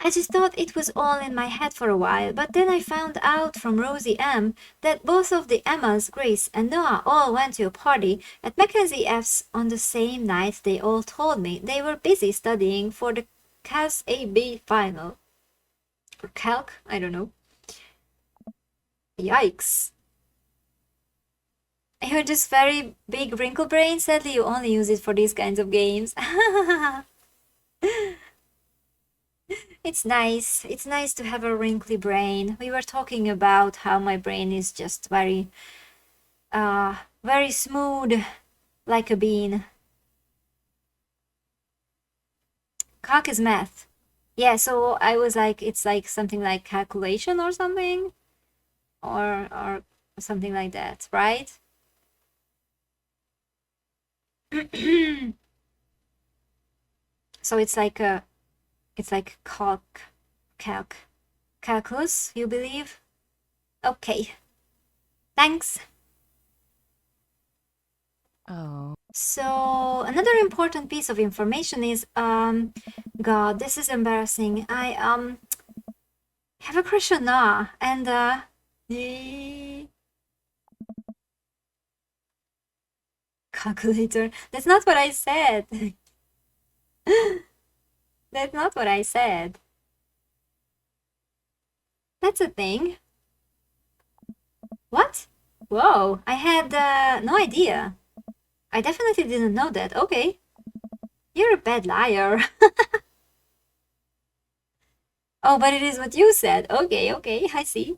[SPEAKER 1] I just thought it was all in my head for a while, but then I found out from Rosie M that both of the Emmas, Grace and Noah, all went to a party at Mackenzie F's on the same night. They all told me they were busy studying for the CAS AB final. Or Calc? I don't know. Yikes. You're just very big wrinkle brain. Sadly, you only use it for these kinds of games. It's nice. It's nice to have a wrinkly brain. We were talking about how my brain is just very smooth, like a bean. Calc is math. Yeah, so I was like, it's like something like calculation or something? Or something like that, right? So it's like calculus, you believe? Okay. Thanks.
[SPEAKER 3] Oh.
[SPEAKER 1] So another important piece of information is God, this is embarrassing. I have a crush on Noah and calculator. That's not what I said. That's not what I said. That's a thing. What? Whoa, I had no idea. I definitely didn't know that. Okay. You're a bad liar. Oh, but it is what you said. Okay, okay, I see.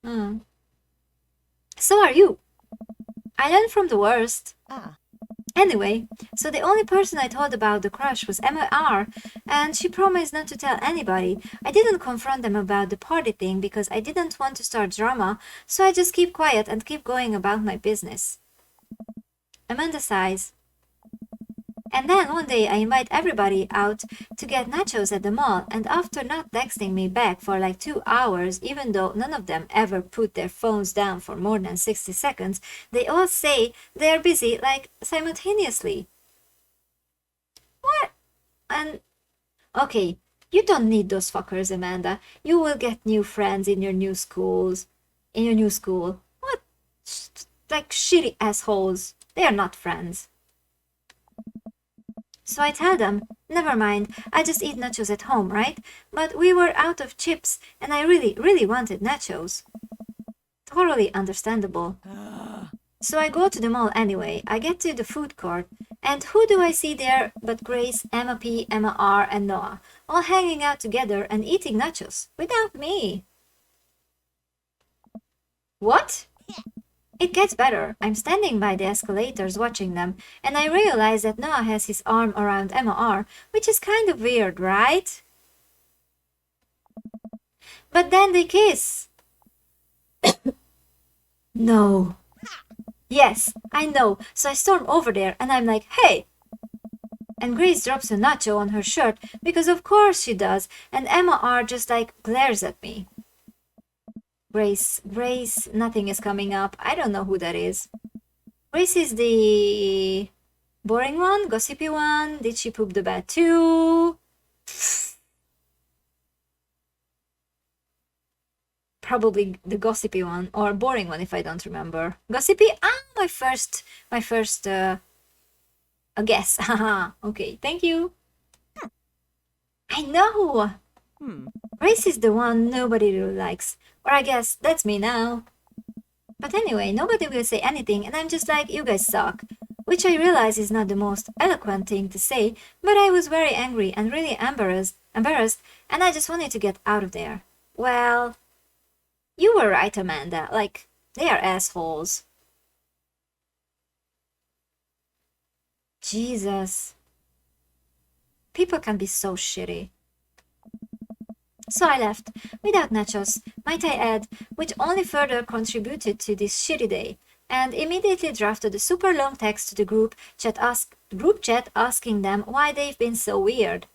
[SPEAKER 1] Hmm. So are you. I learned from the worst.
[SPEAKER 3] Ah.
[SPEAKER 1] Anyway, so the only person I told about the crush was Emma R, and she promised not to tell anybody. I didn't confront them about the party thing because I didn't want to start drama, so I just keep quiet and keep going about my business. Amanda sighs. And then one day I invite everybody out to get nachos at the mall, and after not texting me back for like 2 hours, even though none of them ever put their phones down for more than 60 seconds, they all say they're busy like simultaneously. What? And okay, you don't need those fuckers, Amanda. You will get new friends in your new schools. In your new school. What? Like shitty assholes. They are not friends. So I tell them, never mind, I just eat nachos at home, right? But we were out of chips, and I really, really wanted nachos. Totally understandable. So I go to the mall anyway. I get to the food court, and who do I see there but Grace, Emma P, Emma R, and Noah, all hanging out together and eating nachos, without me. What? It gets better. I'm standing by the escalators watching them, and I realize that Noah has his arm around Emma R, which is kind of weird, right? But then they kiss. No. Yes, I know. So I storm over there and I'm like, hey! And Grace drops a nacho on her shirt because of course she does, and Emma R just like glares at me. Grace, nothing is coming up. I don't know who that is. Grace is the boring one, gossipy one. Did she poop the bed too? Probably the gossipy one or boring one if I don't remember. Gossipy? Ah, my first a guess. Haha. Okay, thank you. I know. Grace is the one nobody really likes. Or I guess that's me now. But anyway, nobody will say anything and I'm just like, you guys suck. Which I realize is not the most eloquent thing to say, but I was very angry and really embarrassed, and I just wanted to get out of there. Well, you were right, Amanda. Like, they are assholes. Jesus. People can be so shitty. So I left, without nachos, might I add, which only further contributed to this shitty day, and immediately drafted a super long text to the group chat asking them why they've been so weird.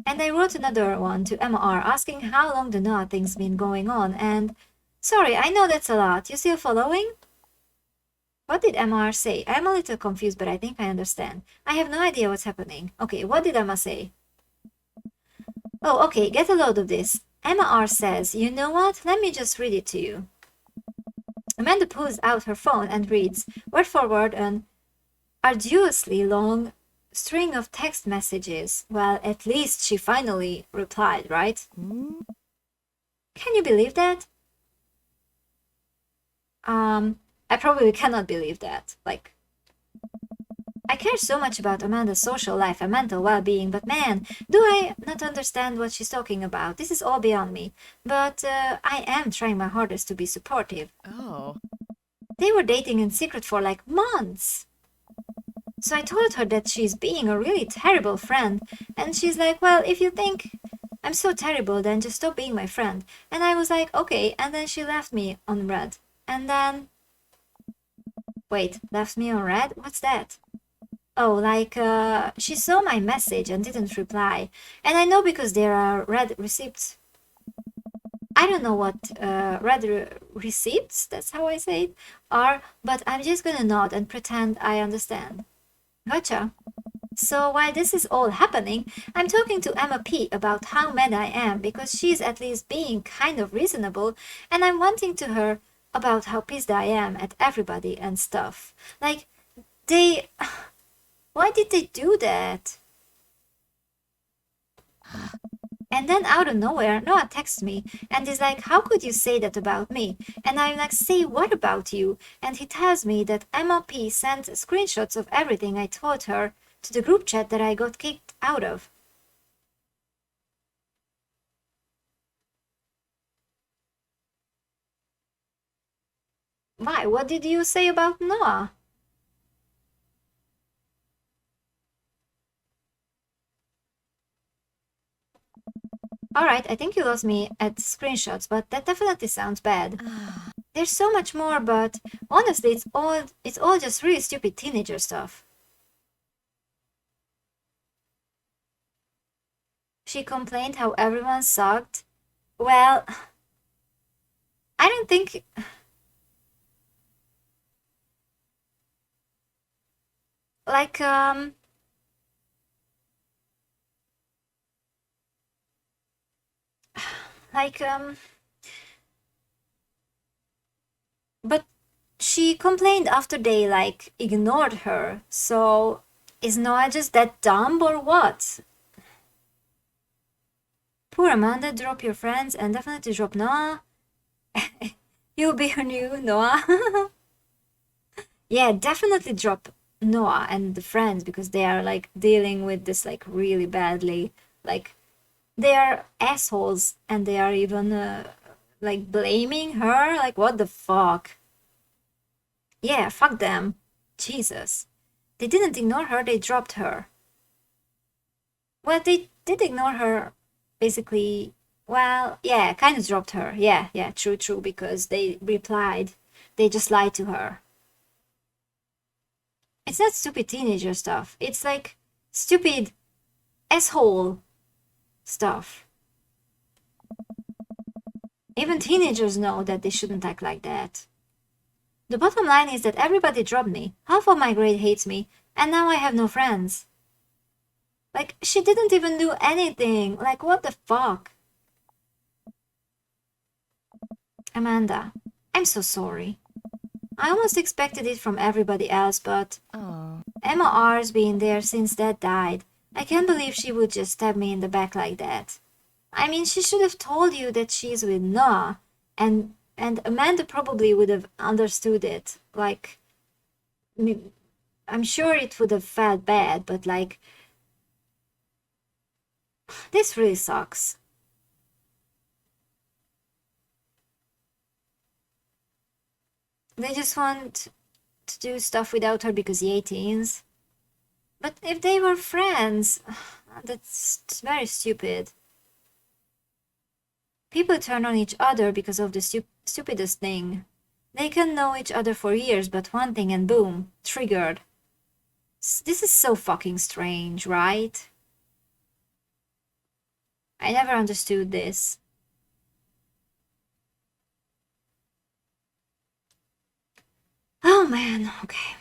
[SPEAKER 1] And I wrote another one to Emma R asking how long the Noah thing's been going on, and sorry, I know that's a lot. You still following? What did Emma R say? I'm a little confused, but I think I understand. I have no idea what's happening. Okay, what did Emma say? Oh, okay, get a load of this. Emma R says, you know what? Let me just read it to you. Amanda pulls out her phone and reads, word for word, an arduously long string of text messages. Well, at least she finally replied, right? Can you believe that? I probably cannot believe that. Like, I care so much about Amanda's social life and mental well-being, but man, do I not understand what she's talking about. This is all beyond me. But I am trying my hardest to be supportive.
[SPEAKER 3] Oh.
[SPEAKER 1] They were dating in secret for like months. So I told her that she's being a really terrible friend, and she's like, well, if you think I'm so terrible, then just stop being my friend. And I was like, okay, and then she left me on red. And then... Wait, left me on red? What's that? Oh, like, she saw my message and didn't reply. And I know because there are red receipts. I don't know what receipts, that's how I say it, are, but I'm just gonna nod and pretend I understand. Gotcha. So while this is all happening, I'm talking to Emma P about how mad I am because she's at least being kind of reasonable, and I'm wanting to her about how pissed I am at everybody and stuff. Like, they... Why did they do that? And then out of nowhere, Noah texts me and is like, how could you say that about me? And I'm like, say what about you? And he tells me that Emma P sent screenshots of everything I told her to the group chat that I got kicked out of. Why? What did you say about Noah? Alright, I think you lost me at screenshots, but that definitely sounds bad. There's so much more, but honestly, it's all just really stupid teenager stuff. She complained how everyone sucked. Well, I don't think... Like, but she complained after they, like, ignored her. So, is Noah just that dumb or what? Poor Amanda, drop your friends and definitely drop Noah. You'll be her new Noah. Yeah, definitely drop Noah and the friends because they are, like, dealing with this, like, really badly. Like, they are assholes and they are even like blaming her. Like, what the fuck? Yeah, fuck them. Jesus. They didn't ignore her, they dropped her. Well, they did ignore her, basically. Well, yeah, kind of dropped her. Yeah, true, because they replied. They just lied to her. It's not stupid teenager stuff. It's like stupid asshole stuff. Even teenagers know that they shouldn't act like that. The bottom line is that everybody dropped me. Half of my grade hates me, and now I have no friends. Like, she didn't even do anything. Like, what the fuck? Amanda, I'm so sorry. I almost expected it from everybody else, but
[SPEAKER 3] Oh.
[SPEAKER 1] Emma R's been there since Dad died. I can't believe she would just stab me in the back like that. I mean, she should have told you that she's with Noah, and Amanda probably would have understood it. Like, I'm sure it would have felt bad, but like, this really sucks. They just want to do stuff without her because yay teens. But if they were friends, that's very stupid. People turn on each other because of the stupidest thing. They can know each other for years, but one thing and boom, triggered. This is so fucking strange, right? I never understood this. Oh man, okay.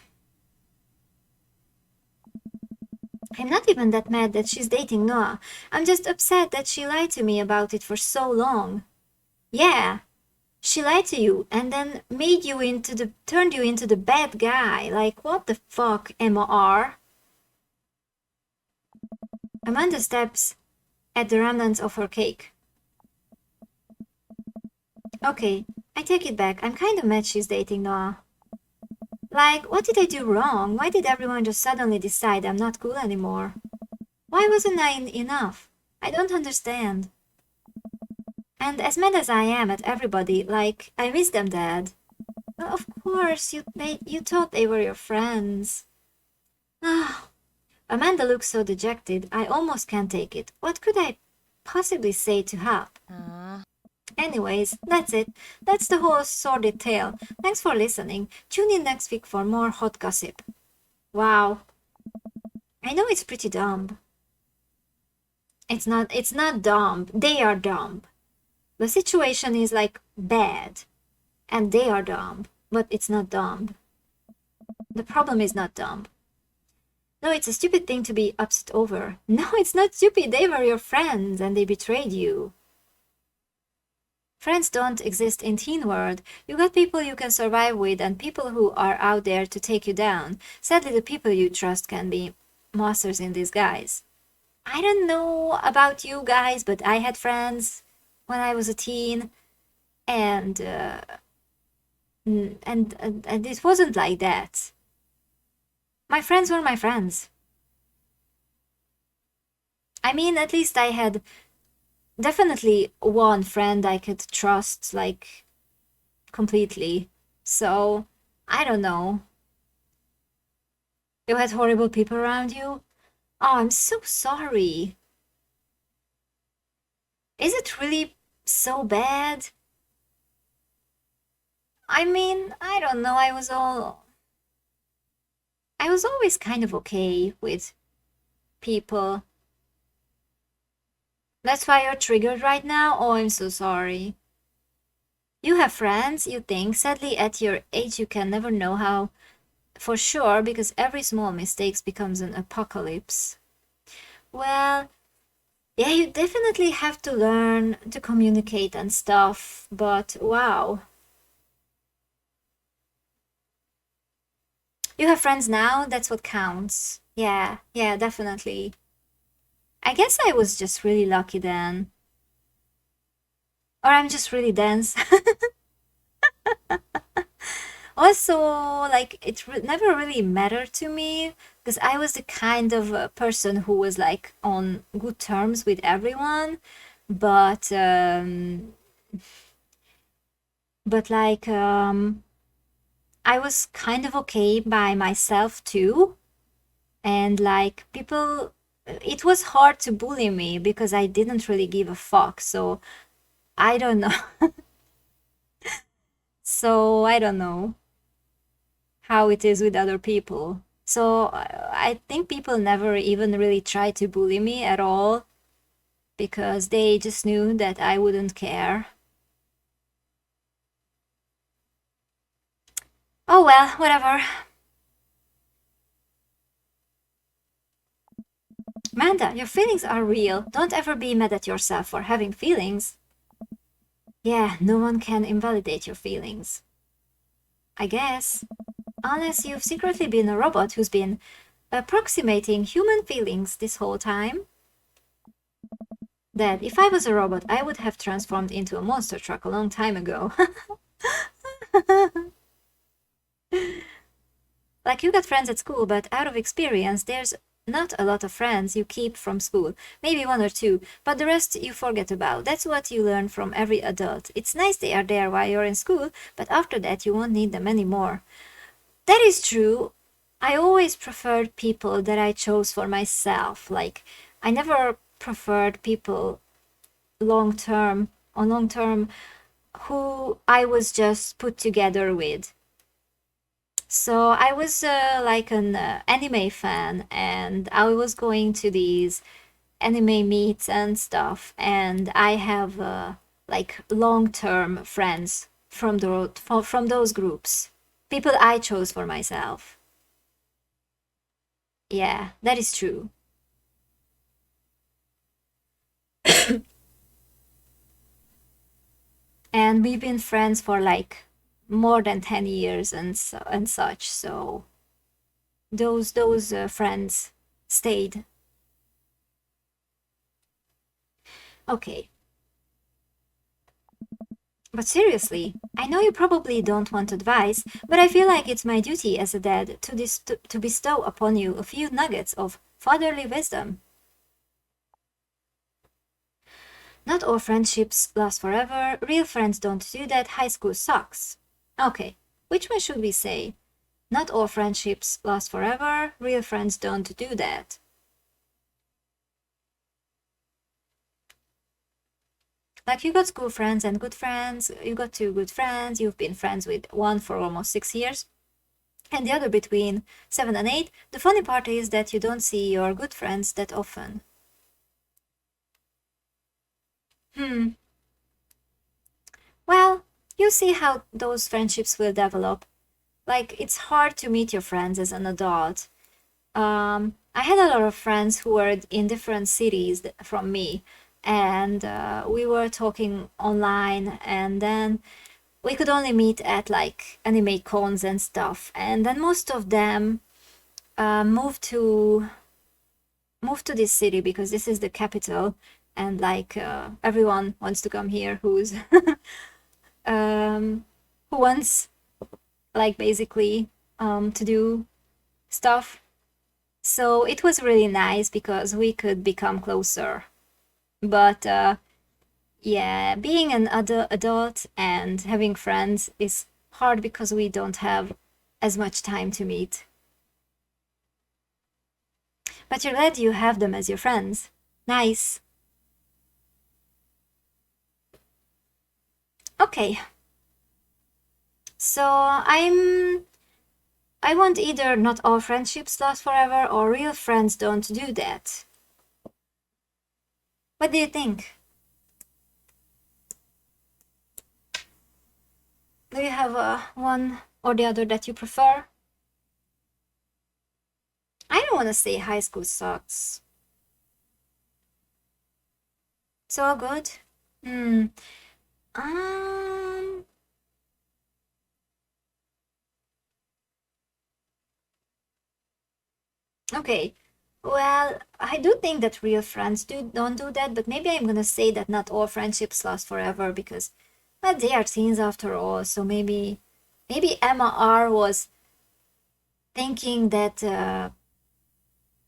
[SPEAKER 1] I'm not even that mad that she's dating Noah. I'm just upset that she lied to me about it for so long. Yeah, she lied to you and then turned you into the bad guy. Like, what the fuck, Emma R? Amanda steps at the remnants of her cake. Okay, I take it back. I'm kind of mad she's dating Noah. Like, what did I do wrong? Why did everyone just suddenly decide I'm not cool anymore? Why wasn't I enough? I don't understand. And as mad as I am at everybody, like, I miss them, Dad. Well, of course, you thought they were your friends. Ah, Amanda looks so dejected, I almost can't take it. What could I possibly say to help? Anyways, that's it. That's the whole sordid tale. Thanks for listening. Tune in next week for more hot gossip. Wow. I know it's pretty dumb. It's not dumb. They are dumb. The situation is like bad. And they are dumb. But it's not dumb. The problem is not dumb. No, it's a stupid thing to be upset over. No, it's not stupid. They were your friends and they betrayed you. Friends don't exist in teen world. You got people you can survive with and people who are out there to take you down. Sadly, the people you trust can be monsters in disguise. I don't know about you guys, but I had friends when I was a teen, and it wasn't like that. My friends were my friends. I mean, at least I had definitely one friend I could trust, like, completely. So, I don't know. You had horrible people around you? Oh, I'm so sorry. Is it really so bad? I mean, I don't know, I was always kind of okay with people. That's why you're triggered right now? Oh, I'm so sorry. You have friends, you think. Sadly, at your age, you can never know how for sure, because every small mistake becomes an apocalypse. Well, yeah, you definitely have to learn to communicate and stuff, but wow. You have friends now? That's what counts. Yeah, definitely. I guess I was just really lucky then. Or I'm just really dense. Also, like, it never really mattered to me because I was the kind of person who was like on good terms with everyone, but but like I was kind of okay by myself too, and like people, it was hard to bully me because I didn't really give a fuck. So I don't know. So I don't know how it is with other people. So I think people never even really tried to bully me at all because they just knew that I wouldn't care. Oh well, whatever. Amanda, your feelings are real. Don't ever be mad at yourself for having feelings. Yeah, no one can invalidate your feelings. I guess. Unless you've secretly been a robot who's been approximating human feelings this whole time. That if I was a robot, I would have transformed into a monster truck a long time ago. Like, you got friends at school, but out of experience, there's not a lot of friends you keep from school. Maybe one or two, but the rest you forget about. That's what you learn from every adult. It's nice they are there while you're in school, but after that you won't need them anymore. That is true. I always preferred people that I chose for myself. Like, I never preferred people long term, who I was just put together with. So I was like an anime fan, and I was going to these anime meets and stuff, and I have like long-term friends from those groups, people I chose for myself. Yeah, that is true. And we've been friends for like more than 10 years and such, so those friends stayed. Okay. But seriously, I know you probably don't want advice, but I feel like it's my duty as a dad to bestow upon you a few nuggets of fatherly wisdom. Not all friendships last forever. Real friends don't do that. High school sucks. Okay, which one should we say? Not all friendships last forever. Real friends don't do that. Like, you got school friends and good friends, you got two good friends, you've been friends with one for almost 6 years, and the other between 7 and 8. The funny part is that you don't see your good friends that often. Hmm. Well, you see how those friendships will develop. Like, it's hard to meet your friends as an adult. I had a lot of friends who were in different cities from me, and we were talking online, and then we could only meet at like anime cons and stuff. And then most of them uh, moved to moved to this city because this is the capital, and like everyone wants to come here who's um, who wants like basically to do stuff. So it was really nice because we could become closer. But yeah, being an adult and having friends is hard because we don't have as much time to meet. But you're glad you have them as your friends. Nice. Okay. So I want either not all friendships last forever or real friends don't do that. What do you think? Do you have one or the other that you prefer? I don't want to say high school sucks. It's all good? Hmm. Um. Okay. Well, I do think that real friends don't do that, but maybe I'm gonna say that not all friendships last forever because, well, they are teens after all. So maybe Emma R was thinking that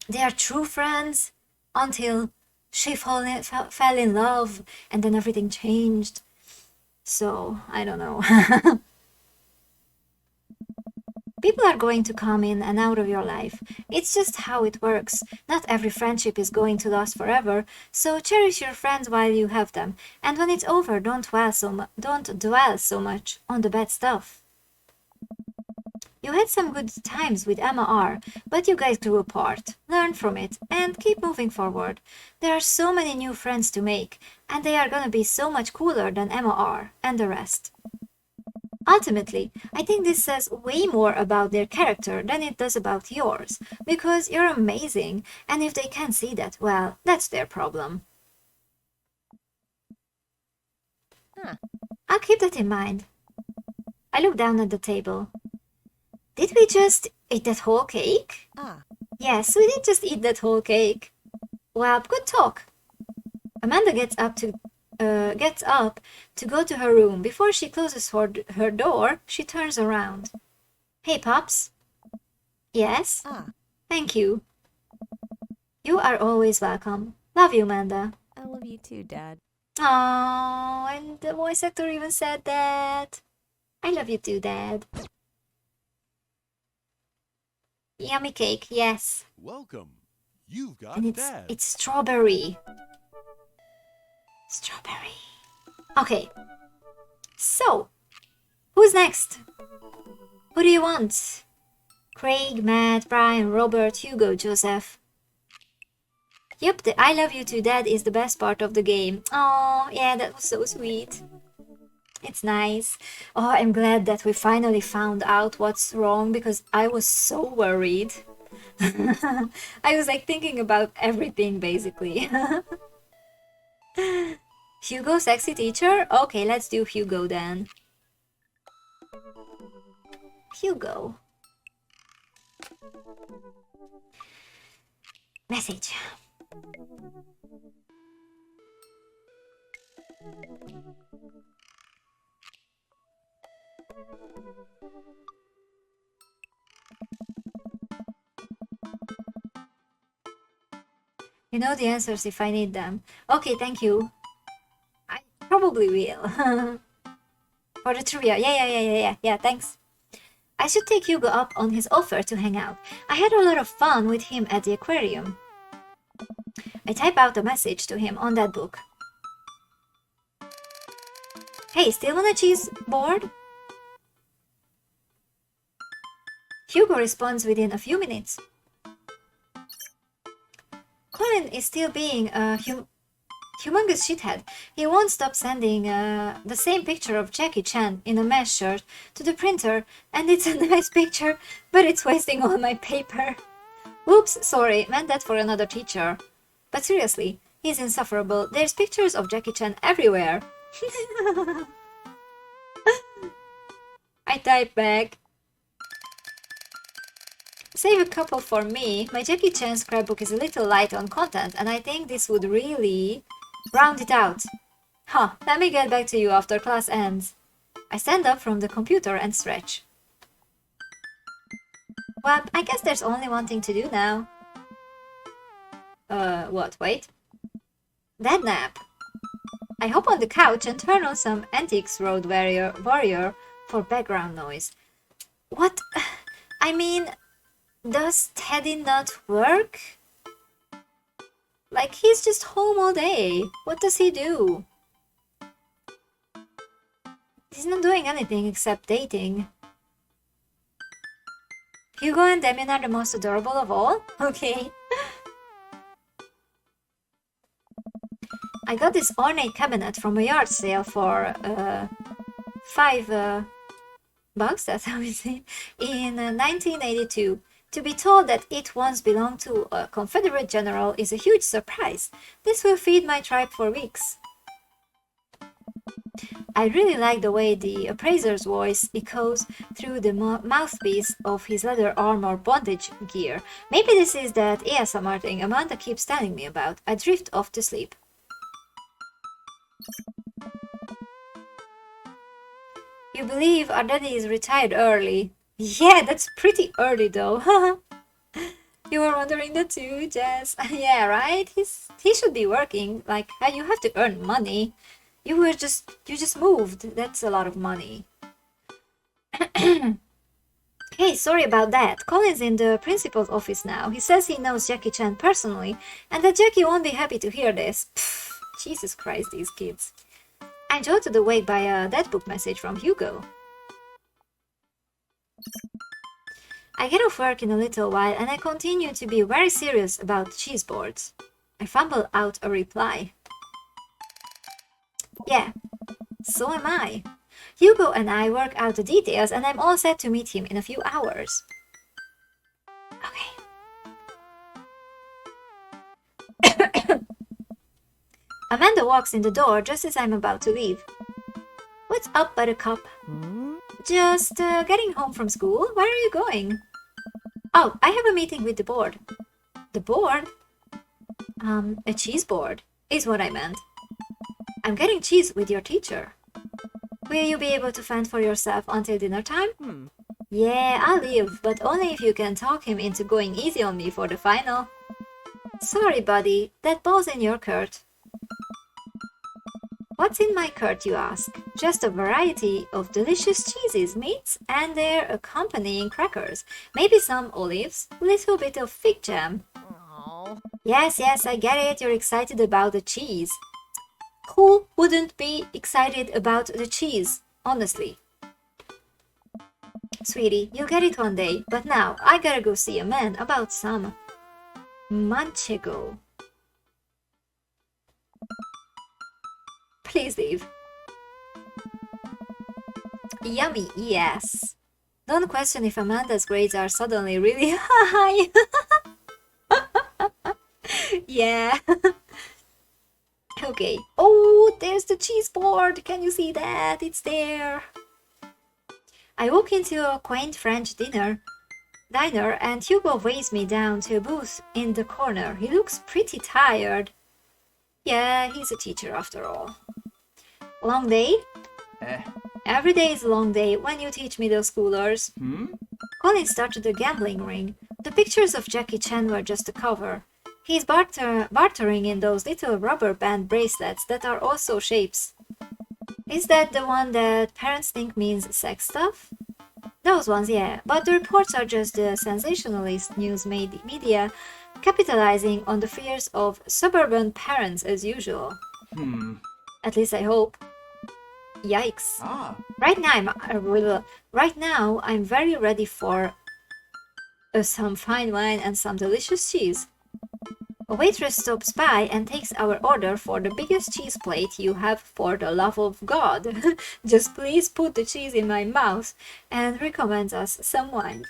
[SPEAKER 1] they are true friends until she fell in love, and then everything changed. So, I don't know. People are going to come in and out of your life. It's just how it works. Not every friendship is going to last forever, so cherish your friends while you have them. And when it's over, don't dwell so much on the bad stuff. You had some good times with Emma R, but you guys grew apart. Learn from it and keep moving forward. There are so many new friends to make, and they are gonna be so much cooler than Emma R and the rest. Ultimately, I think this says way more about their character than it does about yours, because you're amazing, and if they can't see that, well, that's their problem.
[SPEAKER 3] Huh.
[SPEAKER 1] I'll keep that in mind. I look down at the table. Did we just eat that whole cake?
[SPEAKER 3] Ah.
[SPEAKER 1] Yes, we did just eat that whole cake. Well, good talk. Amanda gets up to go to her room. Before she closes her door, she turns around. Hey, Pops. Yes?
[SPEAKER 3] Ah.
[SPEAKER 1] Thank you. You are always welcome. Love you, Amanda.
[SPEAKER 3] I love you too, Dad.
[SPEAKER 1] Oh, and the voice actor even said that. I love you too, Dad. Yummy cake, yes.
[SPEAKER 4] Welcome. You've got
[SPEAKER 1] And
[SPEAKER 4] Dad.
[SPEAKER 1] it's strawberry. Strawberry. Okay. So, who's next? Who do you want? Craig, Matt, Brian, Robert, Hugo, Joseph. Yep, the I love you too, Dad is the best part of the game. Oh, yeah, that was so sweet. It's nice. Oh, I'm glad that we finally found out what's wrong because I was so worried. I was like thinking about everything basically. Hugo, sexy teacher? Okay, let's do Hugo then. Hugo. Message. You know the answers if I need them. Okay, thank you. I probably will. For the trivia. Yeah, thanks. I should take Hugo up on his offer to hang out. I had a lot of fun with him at the aquarium. I type out a message to him on that book. Hey, still on a cheese board? Hugo responds within a few minutes. Colin is still being a humongous shithead. He won't stop sending the same picture of Jackie Chan in a mesh shirt to the printer, and it's a nice picture, but it's wasting all my paper. Whoops, sorry, meant that for another teacher. But seriously, he's insufferable. There's pictures of Jackie Chan everywhere. I type back. Save a couple for me. My Jackie Chan scrapbook is a little light on content, and I think this would really round it out. Huh, let me get back to you after class ends. I stand up from the computer and stretch. Well, I guess there's only one thing to do now. What? Wait. That nap. I hop on the couch and turn on some Antiques Road Warrior for background noise. What? I mean, does Teddy not work? Like, he's just home all day. What does he do? He's not doing anything except dating. Hugo and Damien are the most adorable of all? Okay. I got this ornate cabinet from a yard sale for $5, that's how we say, in 1982. To be told that it once belonged to a Confederate general is a huge surprise. This will feed my tribe for weeks. I really like the way the appraiser's voice echoes through the mouthpiece of his leather armor bondage gear. Maybe this is that ASMR thing Amanda keeps telling me about. I drift off to sleep. You believe our daddy is retired early? Yeah, that's pretty early though. You were wondering that too, Jess? Yeah, right? He should be working. Like, you have to earn money. You just moved. That's a lot of money. Hey, sorry about that. Colin's in the principal's office now. He says he knows Jackie Chan personally, and that Jackie won't be happy to hear this. Pfft, Jesus Christ, these kids. I'm jolted awake by a dead book message from Hugo. I get off work in a little while, and I continue to be very serious about cheese boards. I fumble out a reply. Yeah, so am I. Hugo and I work out the details, and I'm all set to meet him in a few hours. Okay. Amanda walks in the door just as I'm about to leave. What's up, Buttercup? Just getting home from school. Where are you going? Oh, I have a meeting with the board. The board? A cheese board is what I meant. I'm getting cheese with your teacher. Will you be able to fend for yourself until dinner time? Yeah, I'll leave, but only if you can talk him into going easy on me for the final. Sorry, buddy, that ball's in your court. What's in my court, you ask? Just a variety of delicious cheeses, meats, and their accompanying crackers. Maybe some olives, little bit of fig jam. Yes, I get it, you're excited about the cheese. Who wouldn't be excited about the cheese, honestly? Sweetie, you'll get it one day, but now I gotta go see a man about some manchego. Please leave. Yummy, yes. Don't question if Amanda's grades are suddenly really high. Yeah. Okay. Oh, there's the cheese board. Can you see that? It's there. I walk into a quaint French diner and Hugo waves me down to a booth in the corner. He looks pretty tired. Yeah, he's a teacher after all. Long day? Every day is a long day when you teach middle schoolers. Colin started a gambling ring. The pictures of Jackie Chan were just a cover. He's bartering in those little rubber band bracelets that are also shapes. Is that the one that parents think means sex stuff? Those ones, yeah, but the reports are just the sensationalist news media capitalizing on the fears of suburban parents as usual. At least I hope. Yikes. Right now I'm very ready for some fine wine and some delicious cheese. A waitress stops by and takes our order for the biggest cheese plate you have, for the love of God. Just please put the cheese in my mouth, and recommends us some wine.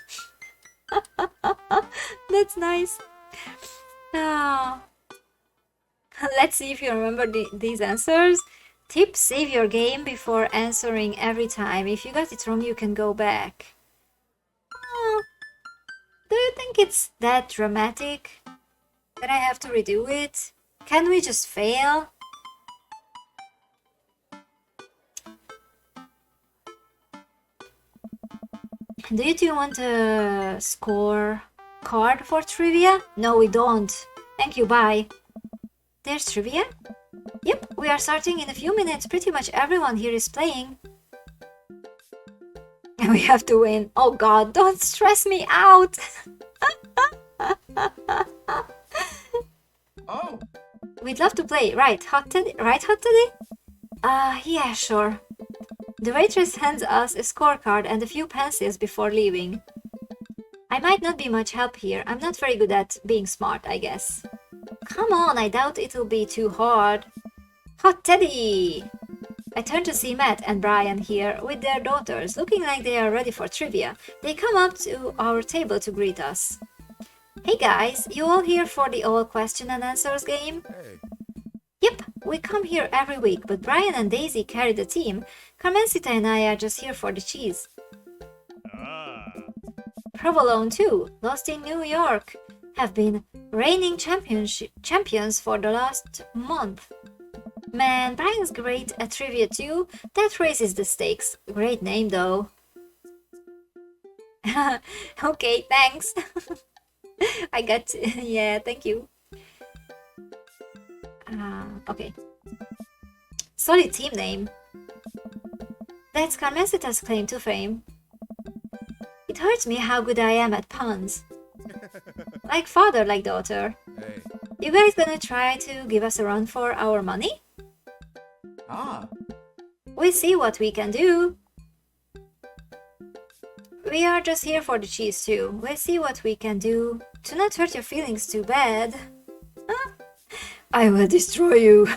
[SPEAKER 1] That's nice. Ah. Let's see if you remember these answers. Tip: save your game before answering every time. If you got it wrong, you can go back. Do you think it's that dramatic that I have to redo it? Can we just fail? Do you two want a score card for trivia? No, we don't. Thank you, bye. There's trivia? Yep, we are starting in a few minutes. Pretty much everyone here is playing. We have to win. Oh god, don't stress me out!
[SPEAKER 2] Oh!
[SPEAKER 1] We'd love to play. Right, Hot Teddy? Yeah, sure. The waitress hands us a scorecard and a few pencils before leaving. I might not be much help here. I'm not very good at being smart, I guess. Come on, I doubt it'll be too hard. Hot Teddy! I turn to see Matt and Brian here with their daughters, looking like they are ready for trivia. They come up to our table to greet us. Hey guys, you all here for the all question and answers game?
[SPEAKER 4] Hey,
[SPEAKER 1] Yep, we come here every week, but Brian and Daisy carry the team. Carmencita and I are just here for the cheese. Provolone too, lost in New York, have been reigning champions for the last month. Man, Brian's great at trivia too. That raises the stakes. Great name though. Okay, thanks. I got... yeah, thank you. Okay. Solid team name. That's Carmencita's claim to fame. It hurts me how good I am at puns. Like father, like daughter.
[SPEAKER 4] Hey.
[SPEAKER 1] You guys gonna try to give us a run for our money?
[SPEAKER 5] Ah,
[SPEAKER 1] We'll see what we can do. We are just here for the cheese too. We'll see what we can do to not hurt your feelings too bad. Huh? I will destroy you.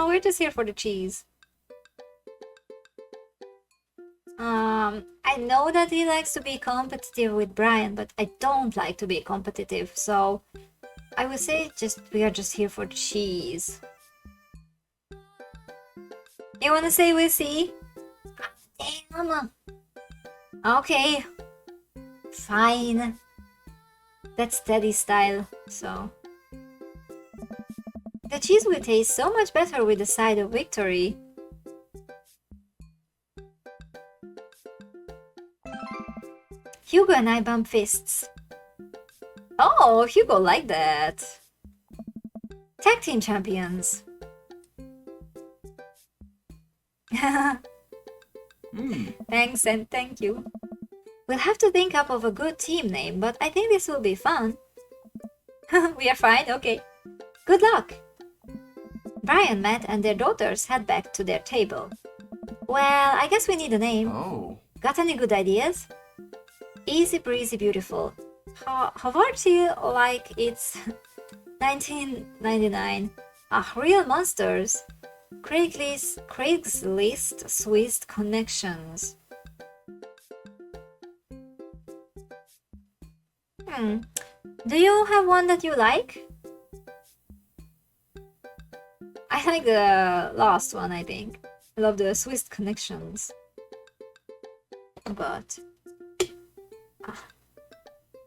[SPEAKER 1] We're just here for the cheese. I know that he likes to be competitive with Brian, but I don't like to be competitive, so I would say we are just here for the cheese. You wanna say we'll see? Damn. Okay. Fine. That's Teddy style, so. The cheese will taste so much better with the side of victory. Hugo and I bump fists. Oh, Hugo liked that. Tag team champions. Thanks and thank you. We'll have to think up of a good team name, but I think this will be fun. We are fine, okay. Good luck. Brian, Matt, and their daughters head back to their table. Well, I guess we need a name.
[SPEAKER 5] oh.
[SPEAKER 1] Got any good ideas? Easy breezy beautiful. Havarti like it's 1999. Ah, real monsters. Craigslist Swiss connections. Do you have one that you like? I like the last one, I think. I love the Swiss connections. But...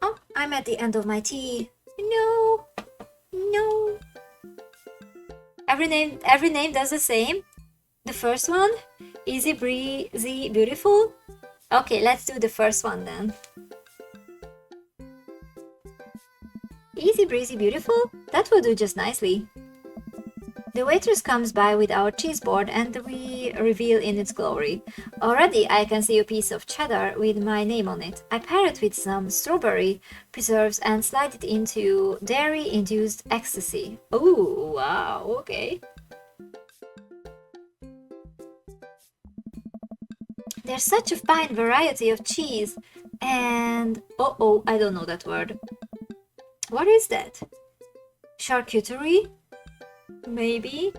[SPEAKER 1] Oh, I'm at the end of my tea. No. No. Every name does the same. The first one, easy breezy beautiful. Okay, let's do the first one then. Easy breezy beautiful? That will do just nicely. The waitress comes by with our cheese board and we reveal in its glory. Already I can see a piece of cheddar with my name on it. I pair it with some strawberry preserves and slide it into dairy-induced ecstasy. Oh, wow, okay. There's such a fine variety of cheese and... oh, I don't know that word. What is that? Charcuterie? Maybe?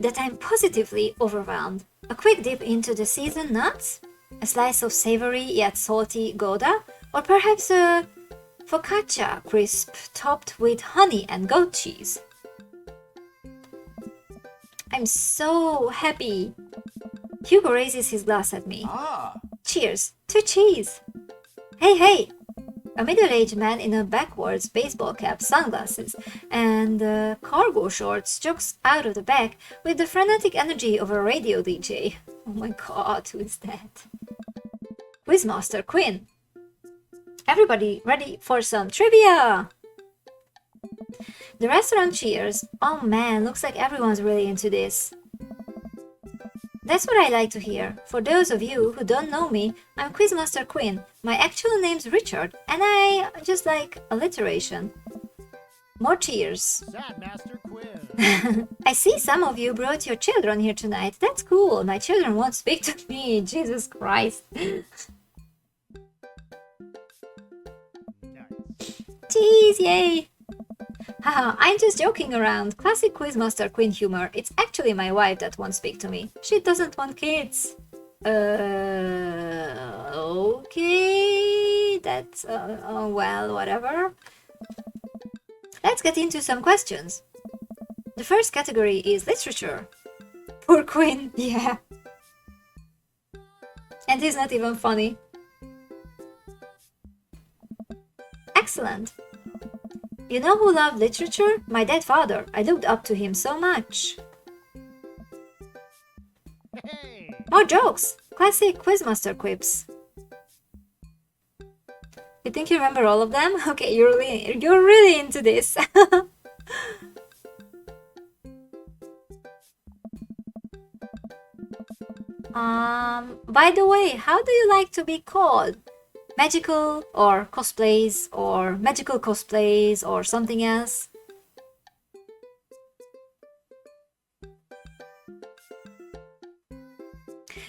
[SPEAKER 1] That I'm positively overwhelmed. A quick dip into the seasoned nuts? A slice of savory yet salty Gouda? Or perhaps a focaccia crisp topped with honey and goat cheese? I'm so happy! Hugo raises his glass at me.
[SPEAKER 5] Ah,
[SPEAKER 1] Cheers to cheese! Hey! A middle-aged man in a backwards baseball cap, sunglasses, and cargo shorts jokes out of the back with the frenetic energy of a radio DJ. Oh my god, who is that? Quizmaster Quinn. Everybody ready for some trivia? The restaurant cheers. Oh man, looks like everyone's really into this. That's what I like to hear. For those of you who don't know me, I'm Quizmaster Quinn. My actual name's Richard, and I just like alliteration. More cheers.
[SPEAKER 4] Sad Master Quinn.
[SPEAKER 1] I see some of you brought your children here tonight. That's cool. My children won't speak to me. Jesus Christ.
[SPEAKER 4] Nice.
[SPEAKER 1] Cheese, yay! Haha, I'm just joking around. Classic Quizmaster Quinn humor. It's actually my wife that won't speak to me. She doesn't want kids. Okay. That's, well, whatever. Let's get into some questions. The first category is literature. Poor Quinn, yeah. And he's not even funny. Excellent. You know who loved literature? My dead father. I looked up to him so much.
[SPEAKER 4] Hey.
[SPEAKER 1] More jokes! Classic Quizmaster quips. You think you remember all of them? Okay, you're really into this. By the way, how do you like to be called? Magical or cosplays or magical cosplays or something else?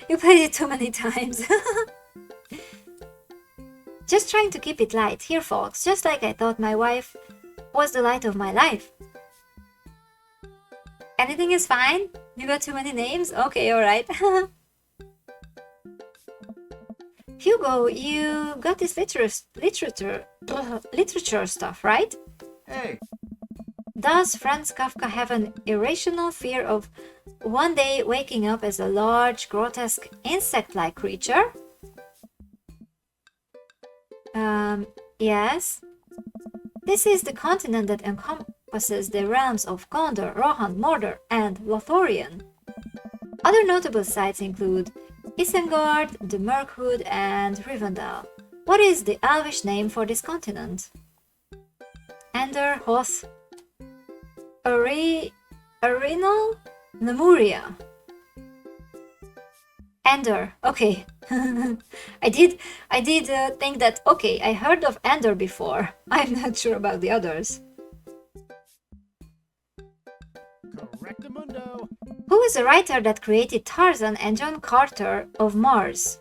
[SPEAKER 1] You played it too many times. Just trying to keep it light here, folks, just like I thought my wife was the light of my life. Anything is fine? You got too many names? Okay, alright. Hugo, you got this literature stuff, right?
[SPEAKER 5] Hey.
[SPEAKER 1] Does Franz Kafka have an irrational fear of one day waking up as a large, grotesque, insect-like creature? Yes. This is the continent that encompasses the realms of Gondor, Rohan, Mordor, and Lothlorien. Other notable sites include Isengard, the Mirkwood, and Rivendell. What is the Elvish name for this continent? Ender, Hoth, Arenal, Lemuria. Ender, okay. I did think that, okay, I heard of Ender before. I'm not sure about the others.
[SPEAKER 4] Correctamundo.
[SPEAKER 1] Who is the writer that created Tarzan and John Carter of Mars?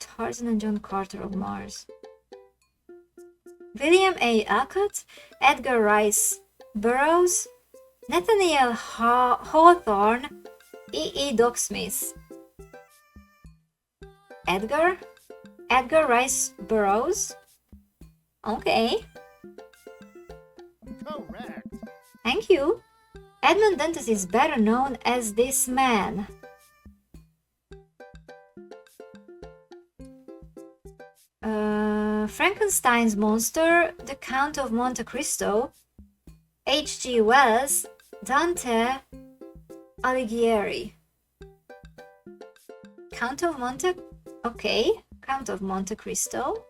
[SPEAKER 1] Tarzan and John Carter of Mars. William A. Alcott, Edgar Rice Burroughs, Nathaniel Hawthorne, E. Doc Smith. Edgar Rice Burroughs. Okay,
[SPEAKER 4] Correct.
[SPEAKER 1] thank you. Edmund Dantes is better known as this man. Frankenstein's monster, The Count of Monte Cristo, H.G. Wells, Dante Alighieri. Count of Monte Cristo.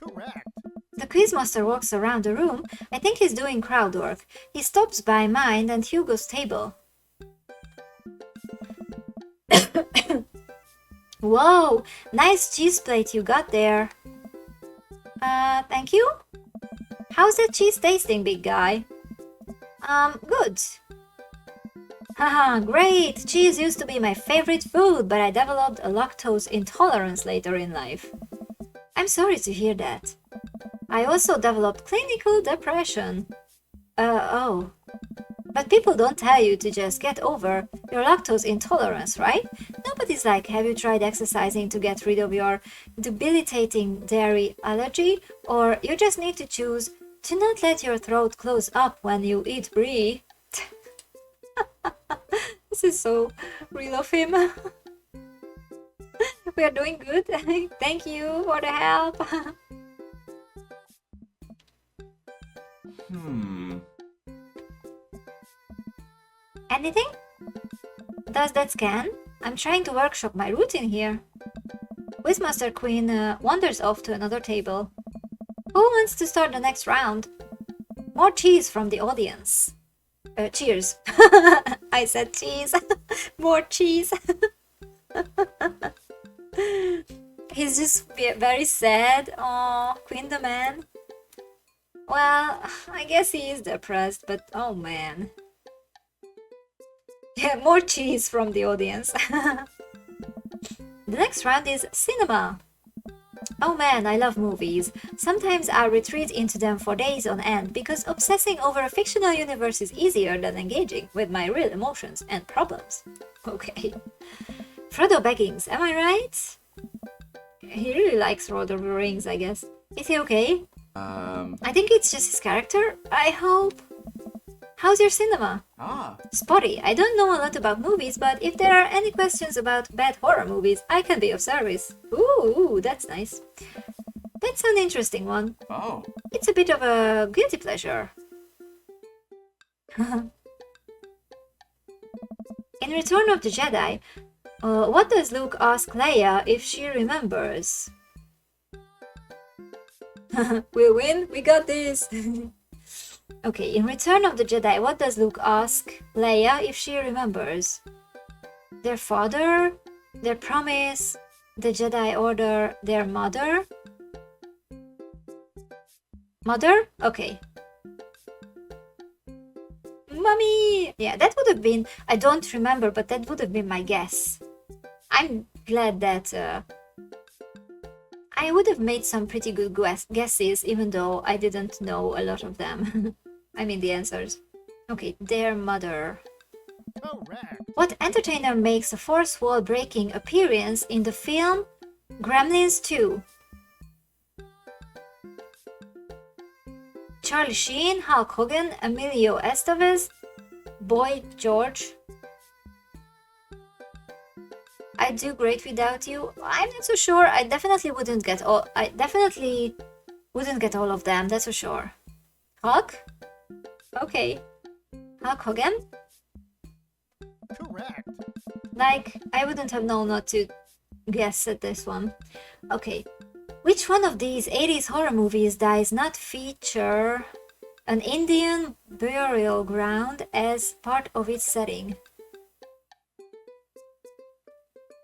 [SPEAKER 4] Correct.
[SPEAKER 1] The quizmaster walks around the room. I think he's doing crowd work. He stops by mine and Hugo's table. Whoa, nice cheese plate you got there. Thank you. How's that cheese tasting, big guy? Good. Haha, great! Cheese used to be my favorite food, but I developed a lactose intolerance later in life. I'm sorry to hear that. I also developed clinical depression. Oh. But people don't tell you to just get over your lactose intolerance, right? Nobody's like, have you tried exercising to get rid of your debilitating dairy allergy? Or you just need to choose to not let your throat close up when you eat brie. This is so real of him. We are doing good. Thank you for the help. Anything? Does that scan? I'm trying to workshop my routine here. Quizmaster Queen wanders off to another table. Who wants to start the next round? More cheese from the audience. Cheers. I said cheese. More cheese. He's just very sad. Oh, Queen the man. Well, I guess he is depressed, but oh man. Yeah, more cheese from the audience. The next round is cinema. Oh man, I love movies. Sometimes I retreat into them for days on end because obsessing over a fictional universe is easier than engaging with my real emotions and problems. Okay. Frodo Baggins, am I right? He really likes Lord of the Rings, I guess. Is he okay? I think it's just his character, I hope. How's your cinema? Spotty. I don't know a lot about movies, but if there are any questions about bad horror movies, I can be of service. Ooh, that's nice. That's an interesting one.
[SPEAKER 5] Oh.
[SPEAKER 1] It's a bit of a guilty pleasure. In Return of the Jedi, what does Luke ask Leia if she remembers? We win? We got this! Okay, in Return of the Jedi, what does Luke ask Leia if she remembers? Their father, their promise, the Jedi Order, their mother. Mother? Okay. Mommy! Yeah, that would have been, I don't remember, but that would have been my guess. I'm glad that I would have made some pretty good guesses, even though I didn't know a lot of them. I mean the answers. Okay, their mother.
[SPEAKER 4] Correct.
[SPEAKER 1] What entertainer makes a fourth wall breaking appearance in the film Gremlins 2? Charlie Sheen, Hulk Hogan, Emilio Estevez, Boy George. I do great without you. I'm not so sure. I definitely wouldn't get all of them, that's for sure. Hulk? Okay. Hulk Hogan?
[SPEAKER 4] Correct.
[SPEAKER 1] Like, I wouldn't have known not to guess at this one. Okay. Which one of these 80s horror movies does not feature an Indian burial ground as part of its setting?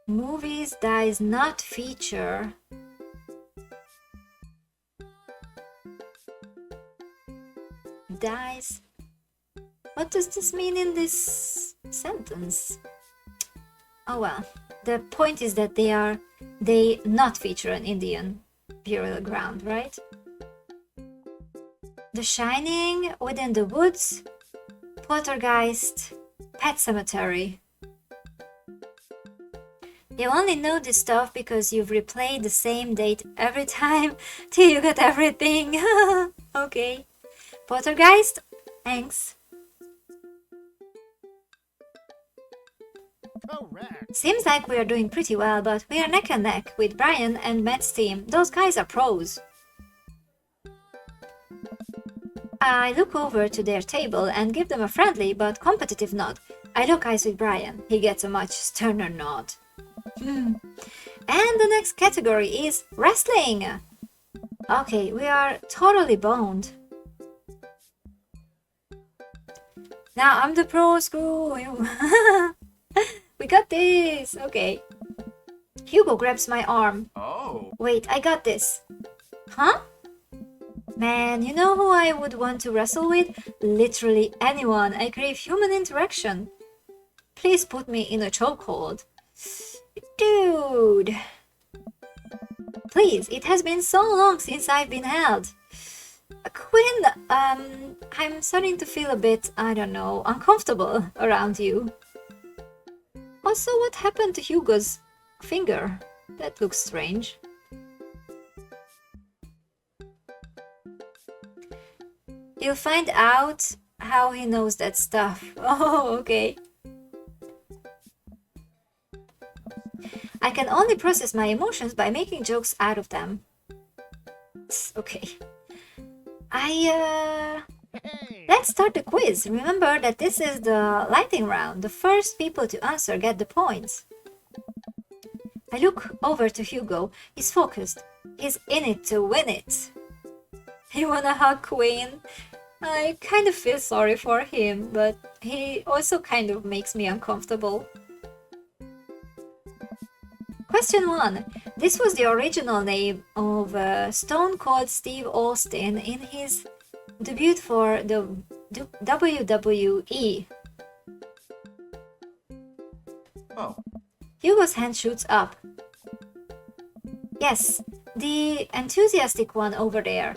[SPEAKER 1] Movies does not feature dies. What does this mean in this sentence? Oh well, the point is that they not feature an Indian burial ground, right? The Shining, Within the Woods, Poltergeist, Pet Cemetery. You only know this stuff because you've replayed the same date every time till you got everything. Okay. Poltergeist? Thanks.
[SPEAKER 4] Correct.
[SPEAKER 1] Seems like we are doing pretty well, but we are neck and neck with Brian and Matt's team. Those guys are pros. I look over to their table and give them a friendly but competitive nod. I lock eyes with Brian. He gets a much sterner nod. And the next category is wrestling. Okay, we are totally boned. Now I'm the pro, screw you. We got this. Okay. Hugo grabs my arm.
[SPEAKER 5] Oh.
[SPEAKER 1] Wait, I got this. Huh? Man, you know who I would want to wrestle with? Literally anyone. I crave human interaction. Please put me in a chokehold. Dude. Please, it has been so long since I've been held. Quinn, I'm starting to feel a bit, I don't know, uncomfortable around you. Also, what happened to Hugo's finger? That looks strange. You'll find out how he knows that stuff. Oh, okay. I can only process my emotions by making jokes out of them. Okay.
[SPEAKER 4] Hey.
[SPEAKER 1] Let's start the quiz. Remember that this is the lightning round. The first people to answer get the points. I look over to Hugo. He's focused. He's in it to win it. You wanna hug Queen? I kind of feel sorry for him, but he also kind of makes me uncomfortable. Question 1. This was the original name of Stone Cold Steve Austin in his debut for the WWE.
[SPEAKER 5] Oh.
[SPEAKER 1] Hugo's hand shoots up. Yes, the enthusiastic one over there.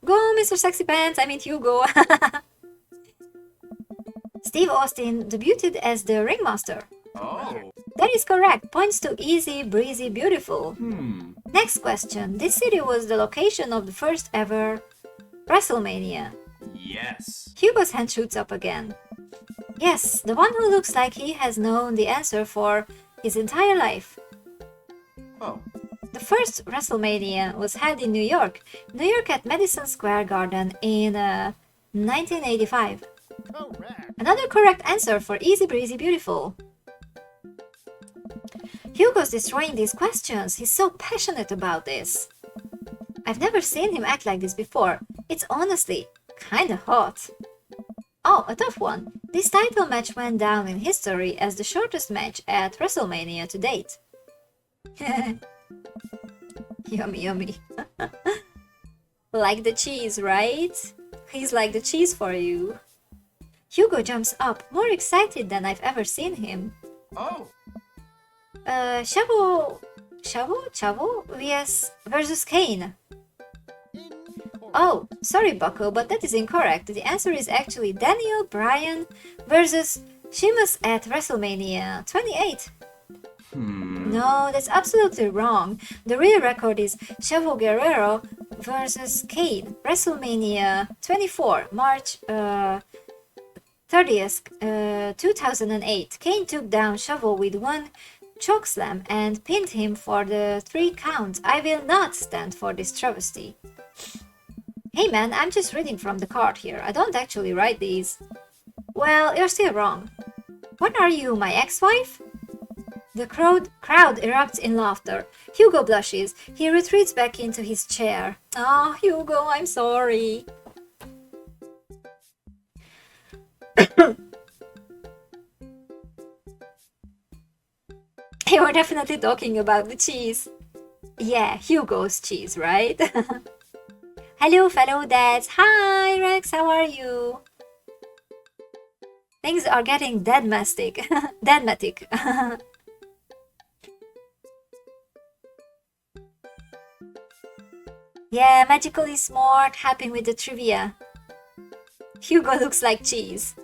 [SPEAKER 1] Go, Mr. Sexy Pants, I mean Hugo. Steve Austin debuted as the ringmaster.
[SPEAKER 5] Oh.
[SPEAKER 1] That is correct. Points to Easy, Breezy, Beautiful. Next question. This city was the location of the first ever WrestleMania.
[SPEAKER 5] Yes.
[SPEAKER 1] Hugo's hand shoots up again. Yes, the one who looks like he has known the answer for his entire life.
[SPEAKER 5] Oh.
[SPEAKER 1] The first WrestleMania was held in New York at Madison Square Garden in 1985.
[SPEAKER 4] Correct.
[SPEAKER 1] Another correct answer for Easy Breezy Beautiful. Hugo's destroying these questions. He's so passionate about this. I've never seen him act like this before. It's honestly kinda hot. Oh, a tough one. This title match went down in history as the shortest match at WrestleMania to date. Yummy, yummy. Like the cheese, right? He's like the cheese for you. Hugo jumps up, more excited than I've ever seen him.
[SPEAKER 5] Oh.
[SPEAKER 1] Chavo versus Kane.
[SPEAKER 4] Incorrect.
[SPEAKER 1] Oh, sorry Bucko, but that is incorrect. The answer is actually Daniel Bryan versus Sheamus at WrestleMania 28. No, that's absolutely wrong. The real record is Chavo Guerrero versus Kane, WrestleMania 24, March 30th, 2008. Kane took down Chavo with one chokeslam and pinned him for the 3 count. I will not stand for this travesty. Hey man, I'm just reading from the card here. I don't actually write these. Well, you're still wrong. What are you, my ex-wife? The crowd erupts in laughter. Hugo blushes. He retreats back into his chair. Oh, Hugo, I'm sorry. You were definitely talking about the cheese. Yeah, Hugo's cheese, right? Hello, fellow dads. Hi, Rex, how are you? Things are getting deadmastic. Deadmatic. Yeah, magically smart, helping with the trivia. Hugo looks like cheese.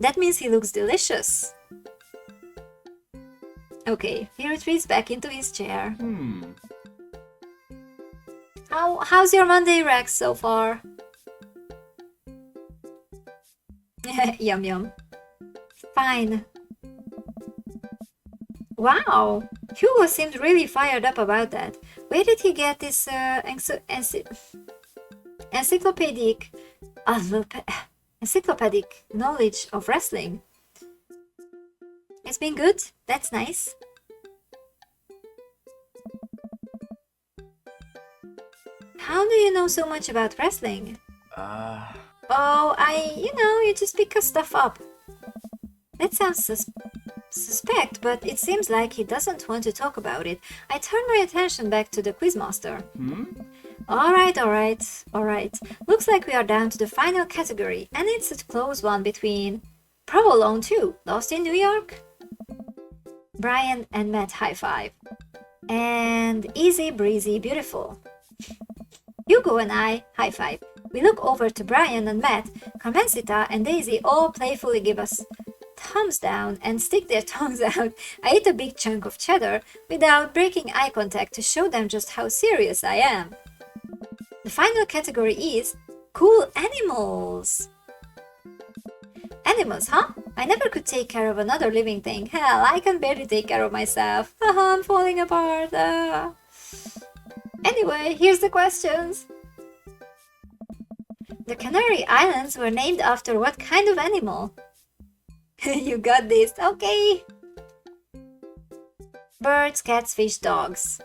[SPEAKER 1] That means he looks delicious. Okay, he retreats back into his chair. How's your Monday, Rex, so far? Yum yum. Fine. Wow, Hugo seemed really fired up about that. Where did he get this encyclopedic knowledge of wrestling? It's been good. That's nice. How do you know so much about wrestling? Oh, you just pick stuff up. That sounds suspect, but it seems like he doesn't want to talk about it. I turn my attention back to the quizmaster. Alright. Looks like we are down to the final category, and it's a close one between Provolone 2, Lost in New York, Brian and Matt high five, and Easy Breezy Beautiful. Hugo and I high five. We look over to Brian and Matt. Carmencita and Daisy all playfully give us thumbs down and stick their tongues out. I eat a big chunk of cheddar without breaking eye contact to show them just how serious I am. The final category is cool animals. Animals, huh? I never could take care of another living thing. Hell, I can barely take care of myself. I'm falling apart. Anyway, here's the questions. The Canary Islands were named after what kind of animal? You got this, okay. Birds, cats, fish, dogs.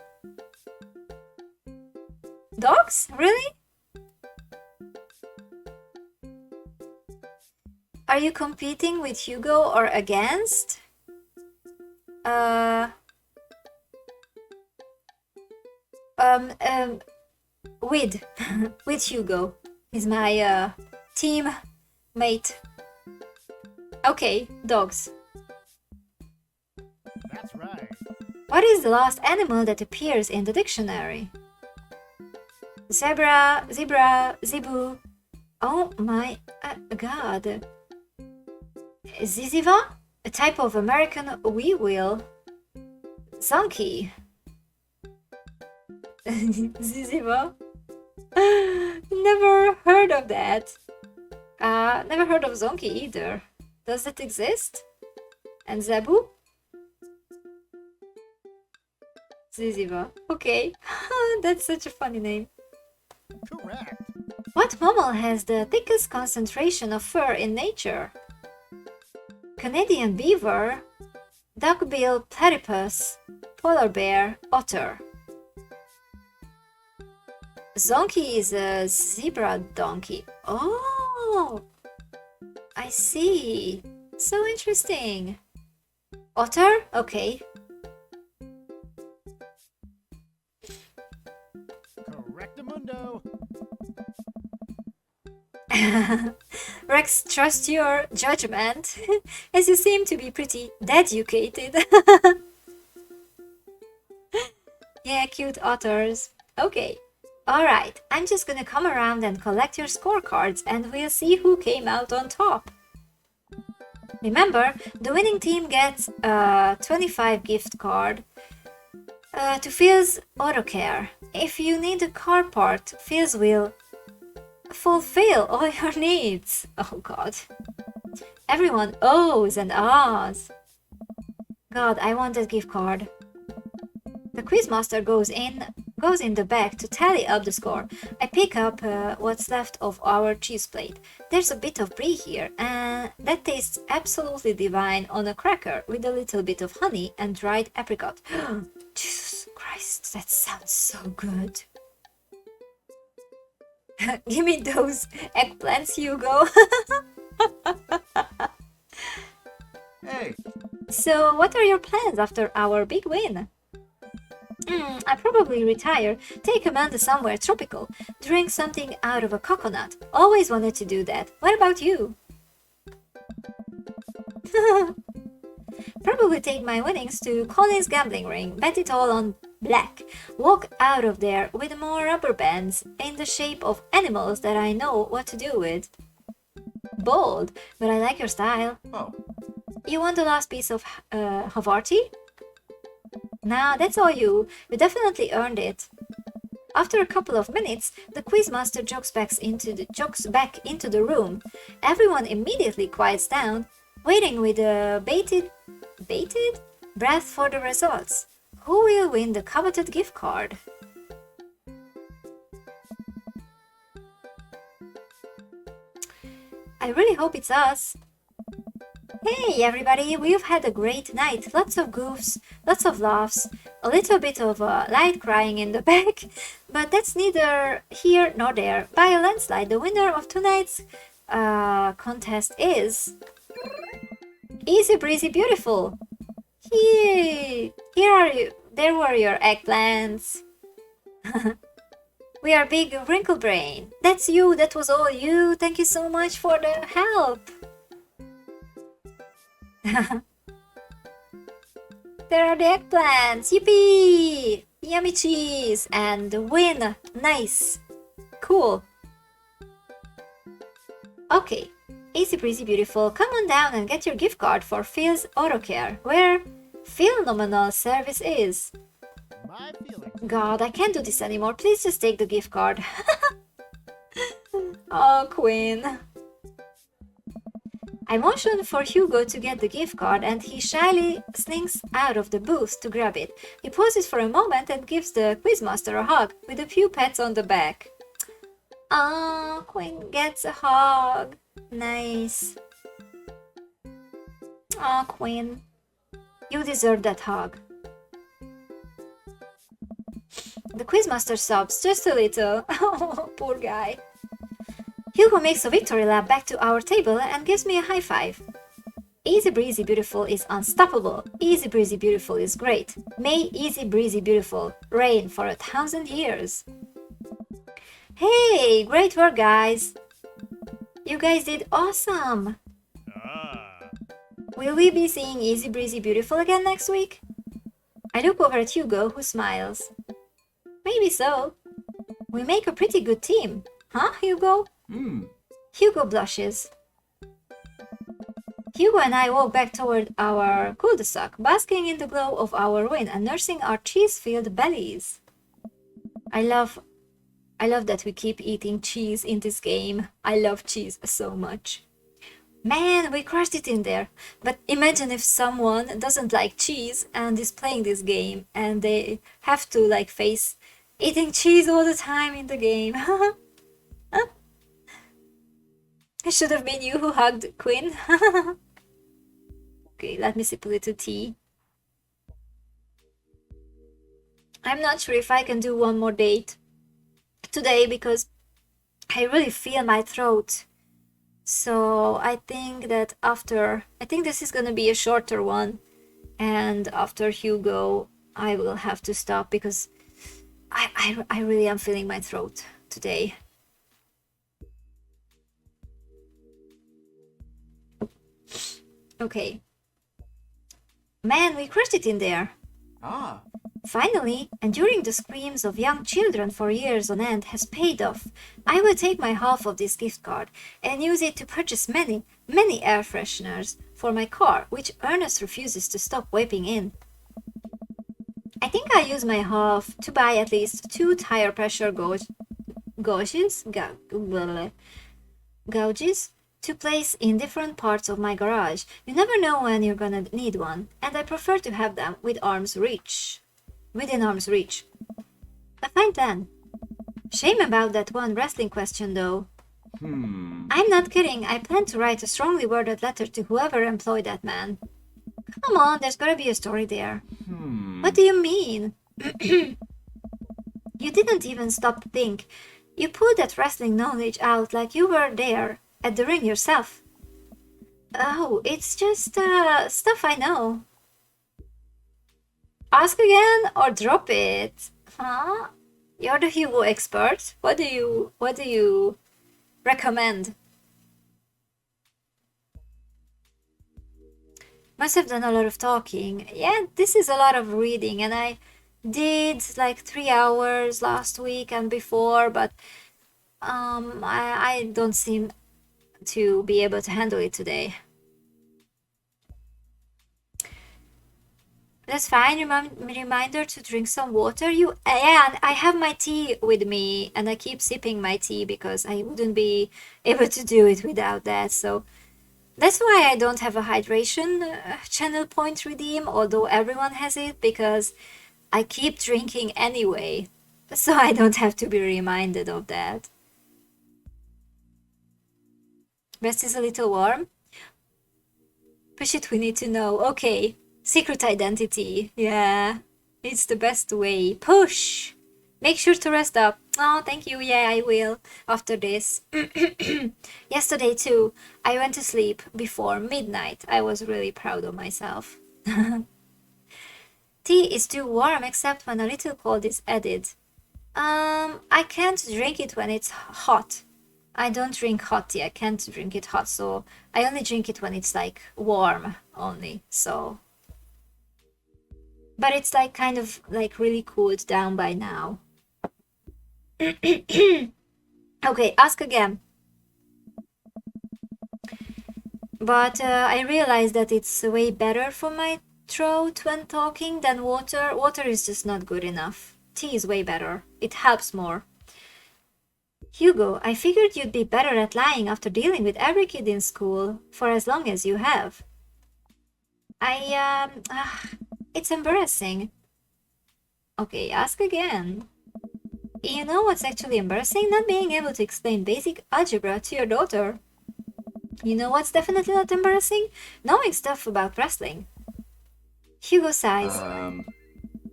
[SPEAKER 1] Dogs? Really? Are you competing with Hugo or against? With with Hugo. He's my team mate. Okay, dogs.
[SPEAKER 4] That's right.
[SPEAKER 1] What is the last animal that appears in the dictionary? Zebra, zebu. Oh my god. Ziziva? A type of American weeweel. Zonkey. Ziziva? Never heard of that. Never heard of Zonkey either. Does it exist? And Zebu? Ziziva. Okay. That's such a funny name.
[SPEAKER 4] Correct.
[SPEAKER 1] What mammal has the thickest concentration of fur in nature? Canadian beaver, duckbill platypus, polar bear, otter. Zonkey is a zebra donkey. Oh, I see. So interesting. Otter? Okay.
[SPEAKER 4] Correctamundo.
[SPEAKER 1] Rex, trust your judgment, as you seem to be pretty educated. Yeah, cute otters. Okay. Alright, I'm just gonna come around and collect your scorecards and we'll see who came out on top. Remember, the winning team gets a 25 gift card to Phil's Auto Care. If you need a car part, Phil's will fulfill all your needs. Oh god. Everyone ohs and ahs. God, I want that gift card. The quizmaster goes in the back to tally up the score. I pick up what's left of our cheese plate. There's a bit of brie here, and that tastes absolutely divine on a cracker with a little bit of honey and dried apricot. Jesus Christ, that sounds so good. Give me those eggplants, Hugo.
[SPEAKER 5] Hey.
[SPEAKER 1] So, what are your plans after our big win? I probably retire, take Amanda somewhere tropical, drink something out of a coconut. Always wanted to do that. What about you? Probably take my winnings to Colin's gambling ring, bet it all on black, walk out of there with more rubber bands in the shape of animals that I know what to do with. Bold, but I like your style.
[SPEAKER 5] Oh.
[SPEAKER 1] You want the last piece of Havarti? Nah, that's all you. You definitely earned it. After a couple of minutes, the quizmaster jogs back into the room. Everyone immediately quiets down, waiting with bated breath for the results. Who will win the coveted gift card? I really hope it's us. Hey everybody, we've had a great night. Lots of goofs, lots of laughs, a little bit of light crying in the back, but that's neither here nor there. By a landslide, the winner of tonight's contest is Easy Breezy Beautiful. Here are you. There were your eggplants. We are Big Wrinkle Brain. That's you. That was all you. Thank you so much for the help. There are the eggplants. Yippee! Yummy cheese and the win. Nice. Cool. Okay. Easy Breezy Beautiful, come on down and get your gift card for Phil's Auto Care, where phenomenal service is.
[SPEAKER 4] My feelings.
[SPEAKER 1] God, I can't do this anymore. Please just take the gift card. Oh, Quinn. I motion for Hugo to get the gift card and he shyly slinks out of the booth to grab it. He pauses for a moment and gives the quizmaster a hug with a few pats on the back. Ah, Quinn gets a hug. Nice. Ah, Quinn. You deserve that hug. The quizmaster sobs just a little. Oh, poor guy. Hugo makes a victory lap back to our table and gives me a high five. Easy Breezy Beautiful is unstoppable. Easy Breezy Beautiful is great. May Easy Breezy Beautiful reign for 1,000 years. Hey, great work, guys. You guys did awesome. Will we be seeing Easy Breezy Beautiful again next week? I look over at Hugo, who smiles. Maybe so. We make a pretty good team. Huh, Hugo? Hugo blushes. Hugo and I walk back toward our cul-de-sac, basking in the glow of our win and nursing our cheese-filled bellies. I love that we keep eating cheese in this game. I love cheese so much. Man, we crushed it in there. But imagine if someone doesn't like cheese and is playing this game and they have to face eating cheese all the time in the game. It should have been you who hugged Quinn. Okay, let me sip a little tea. I'm not sure if I can do one more date today because I really feel my throat So I think that I think this is gonna be a shorter one, and after Hugo, I will have to stop because I really am feeling my throat today. Okay. Man, we crushed it in there.
[SPEAKER 5] Ah,
[SPEAKER 1] Finally, enduring the screams of young children for years on end has paid off. I will take my half of this gift card and use it to purchase many, many air fresheners for my car, which Ernest refuses to stop wiping in. I think I'll use my half to buy at least 2 tire pressure gauges to place in different parts of my garage. You never know when you're gonna need one, and I prefer to have them within arm's reach. A fine plan. Shame about that one wrestling question though. I'm not kidding, I plan to write a strongly worded letter to whoever employed that man. Come on, there's gotta be a story there. What do you mean? You didn't even stop to think. You pulled that wrestling knowledge out like you were there at the ring yourself. Oh, it's just stuff I know. Ask again or drop it. Huh? You're the Hugo expert. What do you recommend? Must have done a lot of talking. Yeah, this is a lot of reading, and I did like 3 hours last week and before, but I don't seem to be able to handle it today. That's fine. Reminder to drink some water. Yeah, I have my tea with me, and I keep sipping my tea because I wouldn't be able to do it without that. So that's why I don't have a hydration channel point redeem, although everyone has it, because I keep drinking anyway, so I don't have to be reminded of that. Breast is a little warm. Push it, we need to know. Okay. Secret identity. Yeah. It's the best way. Push! Make sure to rest up. Oh, thank you. Yeah, I will. After this. Yesterday too, I went to sleep before midnight. I was really proud of myself. Tea is too warm except when a little cold is added. I can't drink it when it's hot. I don't drink hot tea. I can't drink it hot, so I only drink it when it's like warm only. So, but it's like kind of like really cooled down by now. Okay, ask again. But I realized that it's way better for my throat when talking than water. Water is just not good enough. Tea is way better. It helps more. Hugo, I figured you'd be better at lying after dealing with every kid in school for as long as you have. It's embarrassing. Okay, ask again. You know what's actually embarrassing? Not being able to explain basic algebra to your daughter. You know what's definitely not embarrassing? Knowing stuff about wrestling. Hugo sighs.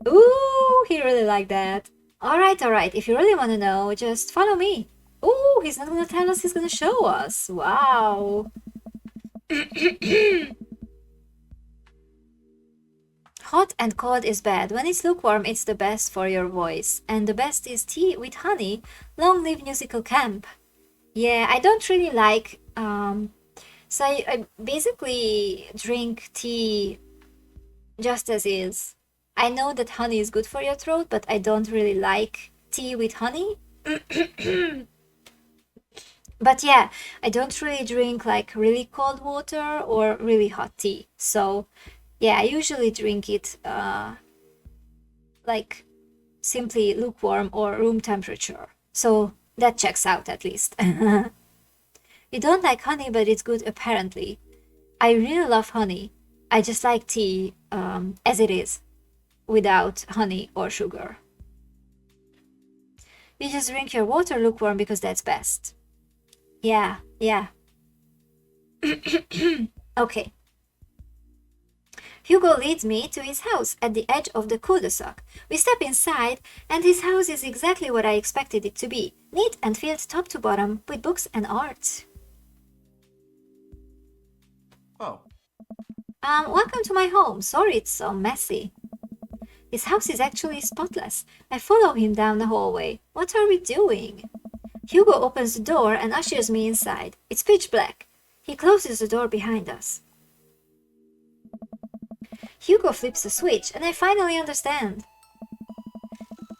[SPEAKER 1] Ooh, he really liked that. Alright, if you really want to know, just follow me. Ooh, he's not gonna tell us, he's gonna show us. Wow. Hot and cold is bad. When it's lukewarm, it's the best for your voice. And the best is tea with honey. Long live musical camp. Yeah, I don't really like... So I basically drink tea just as is. I know that honey is good for your throat, but I don't really like tea with honey. But yeah, I don't really drink like really cold water or really hot tea. So yeah, I usually drink it like simply lukewarm or room temperature. So that checks out at least. You don't like honey, but it's good apparently. I really love honey. I just like tea as it is, without honey or sugar. You just drink your water lukewarm because that's best. Yeah. Okay. Hugo leads me to his house at the edge of the cul-de-sac. We step inside, and his house is exactly what I expected it to be. Neat and filled top to bottom with books and art.
[SPEAKER 5] Oh,
[SPEAKER 1] Welcome to my home. Sorry it's so messy. His house is actually spotless. I follow him down the hallway. What are we doing? Hugo opens the door and ushers me inside. It's pitch black. He closes the door behind us. Hugo flips a switch and I finally understand.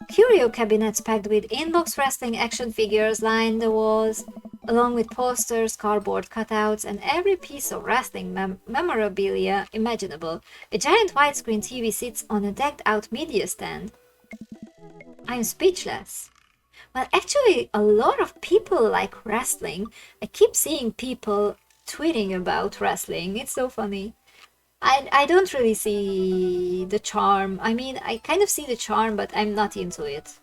[SPEAKER 1] Curio cabinets packed with in-box wrestling action figures line the walls, along with posters, cardboard cutouts, and every piece of wrestling memorabilia imaginable. A giant widescreen TV sits on a decked-out media stand. I'm speechless. Well, actually, a lot of people like wrestling. I keep seeing people tweeting about wrestling. It's so funny. I don't really see the charm. I mean, I kind of see the charm, but I'm not into it.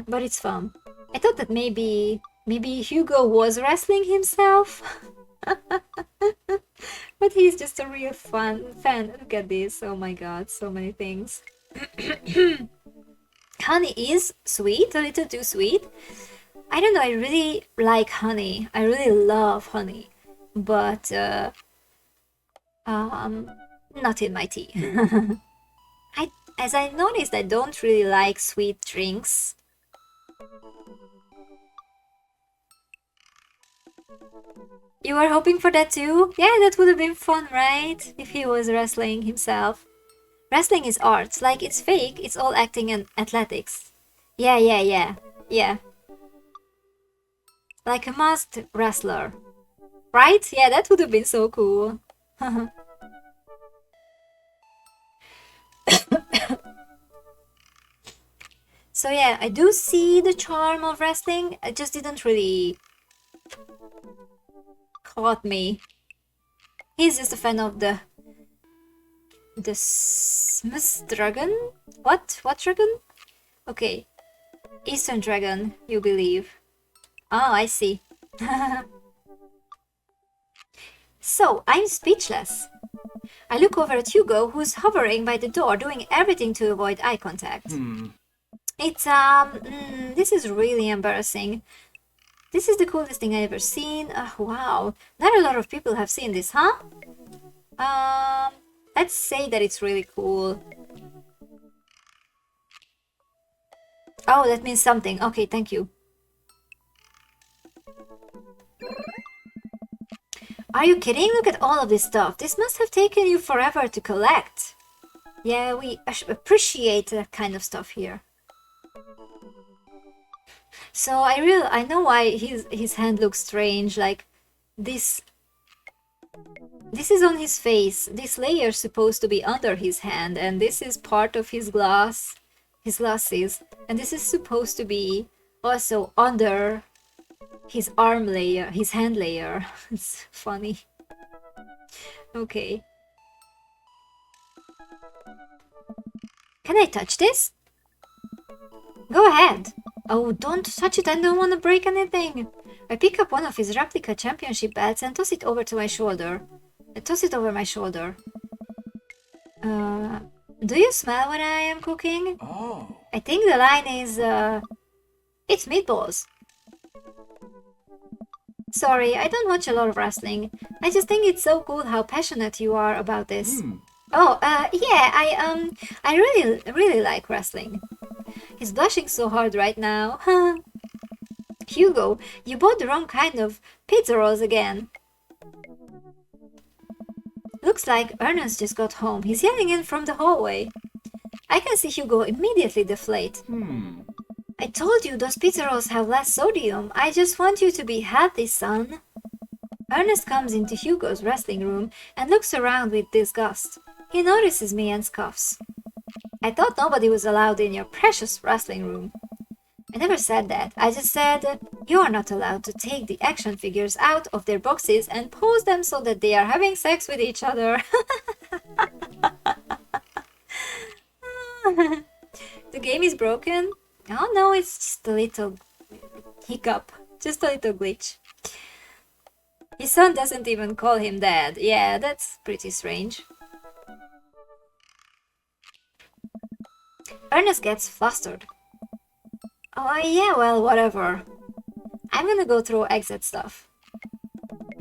[SPEAKER 1] But it's fun. I thought that maybe Hugo was wrestling himself. But he's just a real fun fan. Look at this. Oh my god, so many things. Honey is sweet, a little too sweet. I don't know, I really like honey. I really love honey. But not in my tea. As I noticed, I don't really like sweet drinks. You were hoping for that too? Yeah, that would have been fun, right? If he was wrestling himself. Wrestling is art. Like, it's fake, it's all acting and athletics. Yeah. Like a masked wrestler. Right? Yeah, that would have been so cool. So yeah, I do see the charm of wrestling. It just didn't really caught me. He's just a fan of the Smith dragon? What dragon? Okay. Eastern dragon, you believe. Oh, I see. So, I'm speechless. I look over at Hugo, who's hovering by the door, doing everything to avoid eye contact. It's, this is really embarrassing. This is the coolest thing I've ever seen. Wow. Not a lot of people have seen this, huh? Let's say that it's really cool. Oh, that means something. Okay, thank you. Are you kidding? Look at all of this stuff. This must have taken you forever to collect. Yeah, we appreciate that kind of stuff here. So I know why his hand looks strange. Like this is on his face. This layer's supposed to be under his hand, and this is part of his glasses, and this is supposed to be also under his arm layer, his hand layer. It's funny. Okay. Can I touch this? Go ahead. Oh, don't touch it, I don't want to break anything. I pick up one of his replica championship belts and toss it over to my shoulder. I toss it over my shoulder. Do you smell what I am cooking?
[SPEAKER 5] oh.
[SPEAKER 1] I think the line is, it's meatballs. Sorry, I don't watch a lot of wrestling. I just think it's so cool how passionate you are about this. Oh, yeah, I really like wrestling. He's blushing so hard right now. Hugo, you bought the wrong kind of pizza rolls again. Looks like Ernest just got home. He's yelling in from the hallway. I can see Hugo immediately deflate. I told you those pizza rolls have less sodium. I just want you to be healthy, son. Ernest comes into Hugo's wrestling room and looks around with disgust. He notices me and scoffs. I thought nobody was allowed in your precious wrestling room. I never said that. I just said, you are not allowed to take the action figures out of their boxes and pose them so that they are having sex with each other. The game is broken? Oh no, it's just a little hiccup. Just a little glitch. His son doesn't even call him dad. Yeah, that's pretty strange. Ernest gets flustered. Oh yeah, well, whatever. I'm gonna go throw eggs at stuff.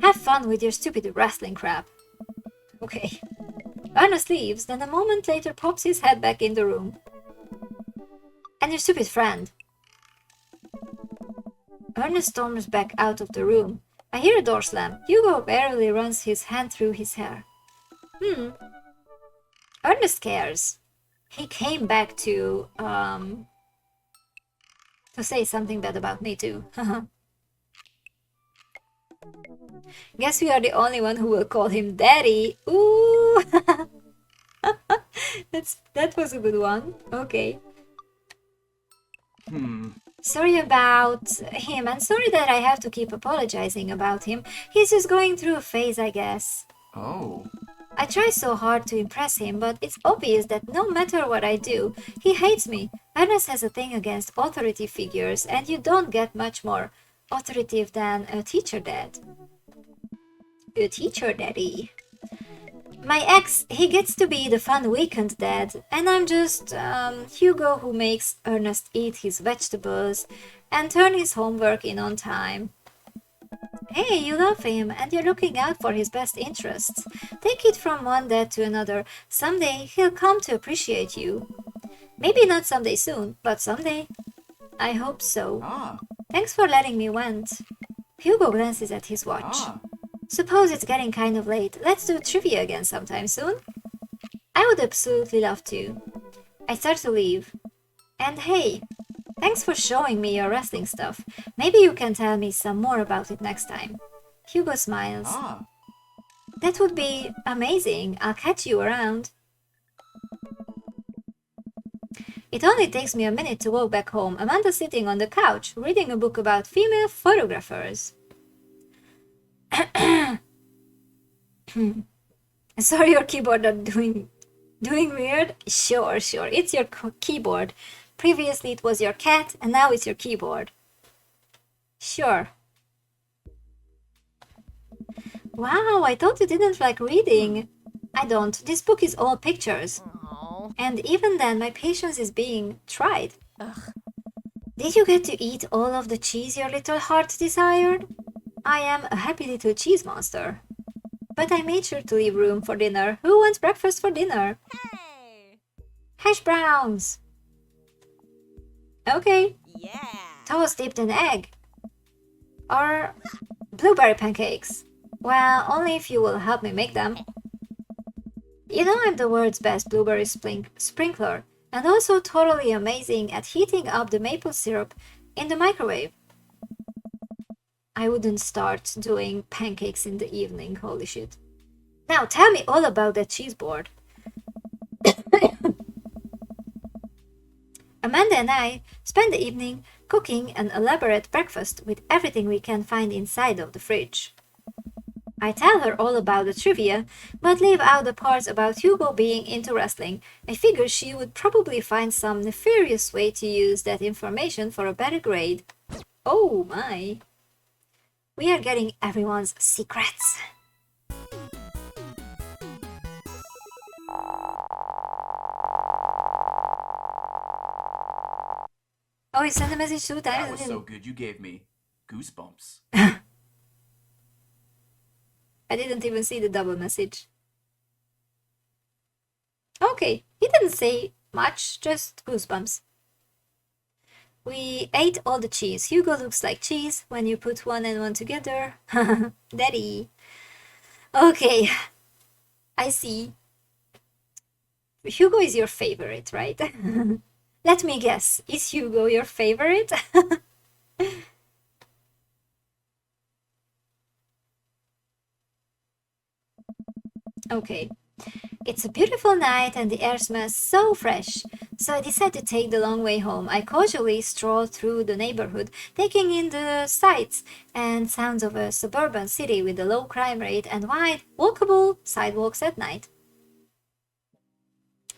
[SPEAKER 1] Have fun with your stupid wrestling crap. Okay. Ernest leaves, then a moment later pops his head back in the room. And your stupid friend. Ernest storms back out of the room. I hear a door slam. Hugo barely runs his hand through his hair. Ernest cares. He came back to say something bad about me too. Guess we are the only one who will call him Daddy. Ooh! That was a good one. Okay. Sorry about him, and sorry that I have to keep apologizing about him. He's just going through a phase, I guess.
[SPEAKER 5] Oh.
[SPEAKER 1] I try so hard to impress him, but it's obvious that no matter what I do, he hates me. Ernest has a thing against authority figures, and you don't get much more authoritative than a teacher dad. A teacher daddy. My ex, he gets to be the fun weekend dad, and I'm just Hugo who makes Ernest eat his vegetables and turn his homework in on time. Hey, you love him, and you're looking out for his best interests. Take it from one dad to another. Someday he'll come to appreciate you. Maybe not someday soon, but someday. I hope so.
[SPEAKER 5] Ah.
[SPEAKER 1] Thanks for letting me vent. Hugo glances at his watch.
[SPEAKER 5] Ah.
[SPEAKER 1] Suppose it's getting kind of late. Let's do trivia again sometime soon. I would absolutely love to. I start to leave. And hey, thanks for showing me your wrestling stuff. Maybe you can tell me some more about it next time. Hugo smiles.
[SPEAKER 5] Ah.
[SPEAKER 1] That would be amazing. I'll catch you around. It only takes me a minute to walk back home. Amanda's sitting on the couch, reading a book about female photographers. Sorry your keyboard are doing weird? Sure. It's your keyboard. Previously it was your cat, and now it's your keyboard. Sure. Wow, I thought you didn't like reading. I don't. This book is all pictures.
[SPEAKER 3] Oh.
[SPEAKER 1] And even then, my patience is being tried.
[SPEAKER 3] Ugh.
[SPEAKER 1] Did you get to eat all of the cheese your little heart desired? I am a happy little cheese monster. But I made sure to leave room for dinner. Who wants breakfast for dinner?
[SPEAKER 3] Hey.
[SPEAKER 1] Hash browns! Okay.
[SPEAKER 3] Yeah.
[SPEAKER 1] Toast dipped in egg. Or blueberry pancakes. Well, only if you will help me make them. You know I'm the world's best blueberry sprinkler, and also totally amazing at heating up the maple syrup in the microwave. I wouldn't start doing pancakes in the evening, holy shit. Now tell me all about that cheese board. Amanda and I spend the evening cooking an elaborate breakfast with everything we can find inside of the fridge. I tell her all about the trivia, but leave out the parts about Hugo being into wrestling. I figure she would probably find some nefarious way to use that information for a better grade. Oh my. We are getting everyone's secrets. Oh, he sent a message 2 times.
[SPEAKER 5] That was so good you gave me goosebumps.
[SPEAKER 1] I didn't even see the double message. Okay, he didn't say much, just goosebumps. We ate all the cheese. Hugo looks like cheese when you put one and one together. Daddy. Okay, I see. Hugo is your favorite, right? Let me guess, is Hugo your favorite? Okay. It's a beautiful night and the air smells so fresh, so I decide to take the long way home. I casually stroll through the neighborhood, taking in the sights and sounds of a suburban city with a low crime rate and wide, walkable sidewalks at night.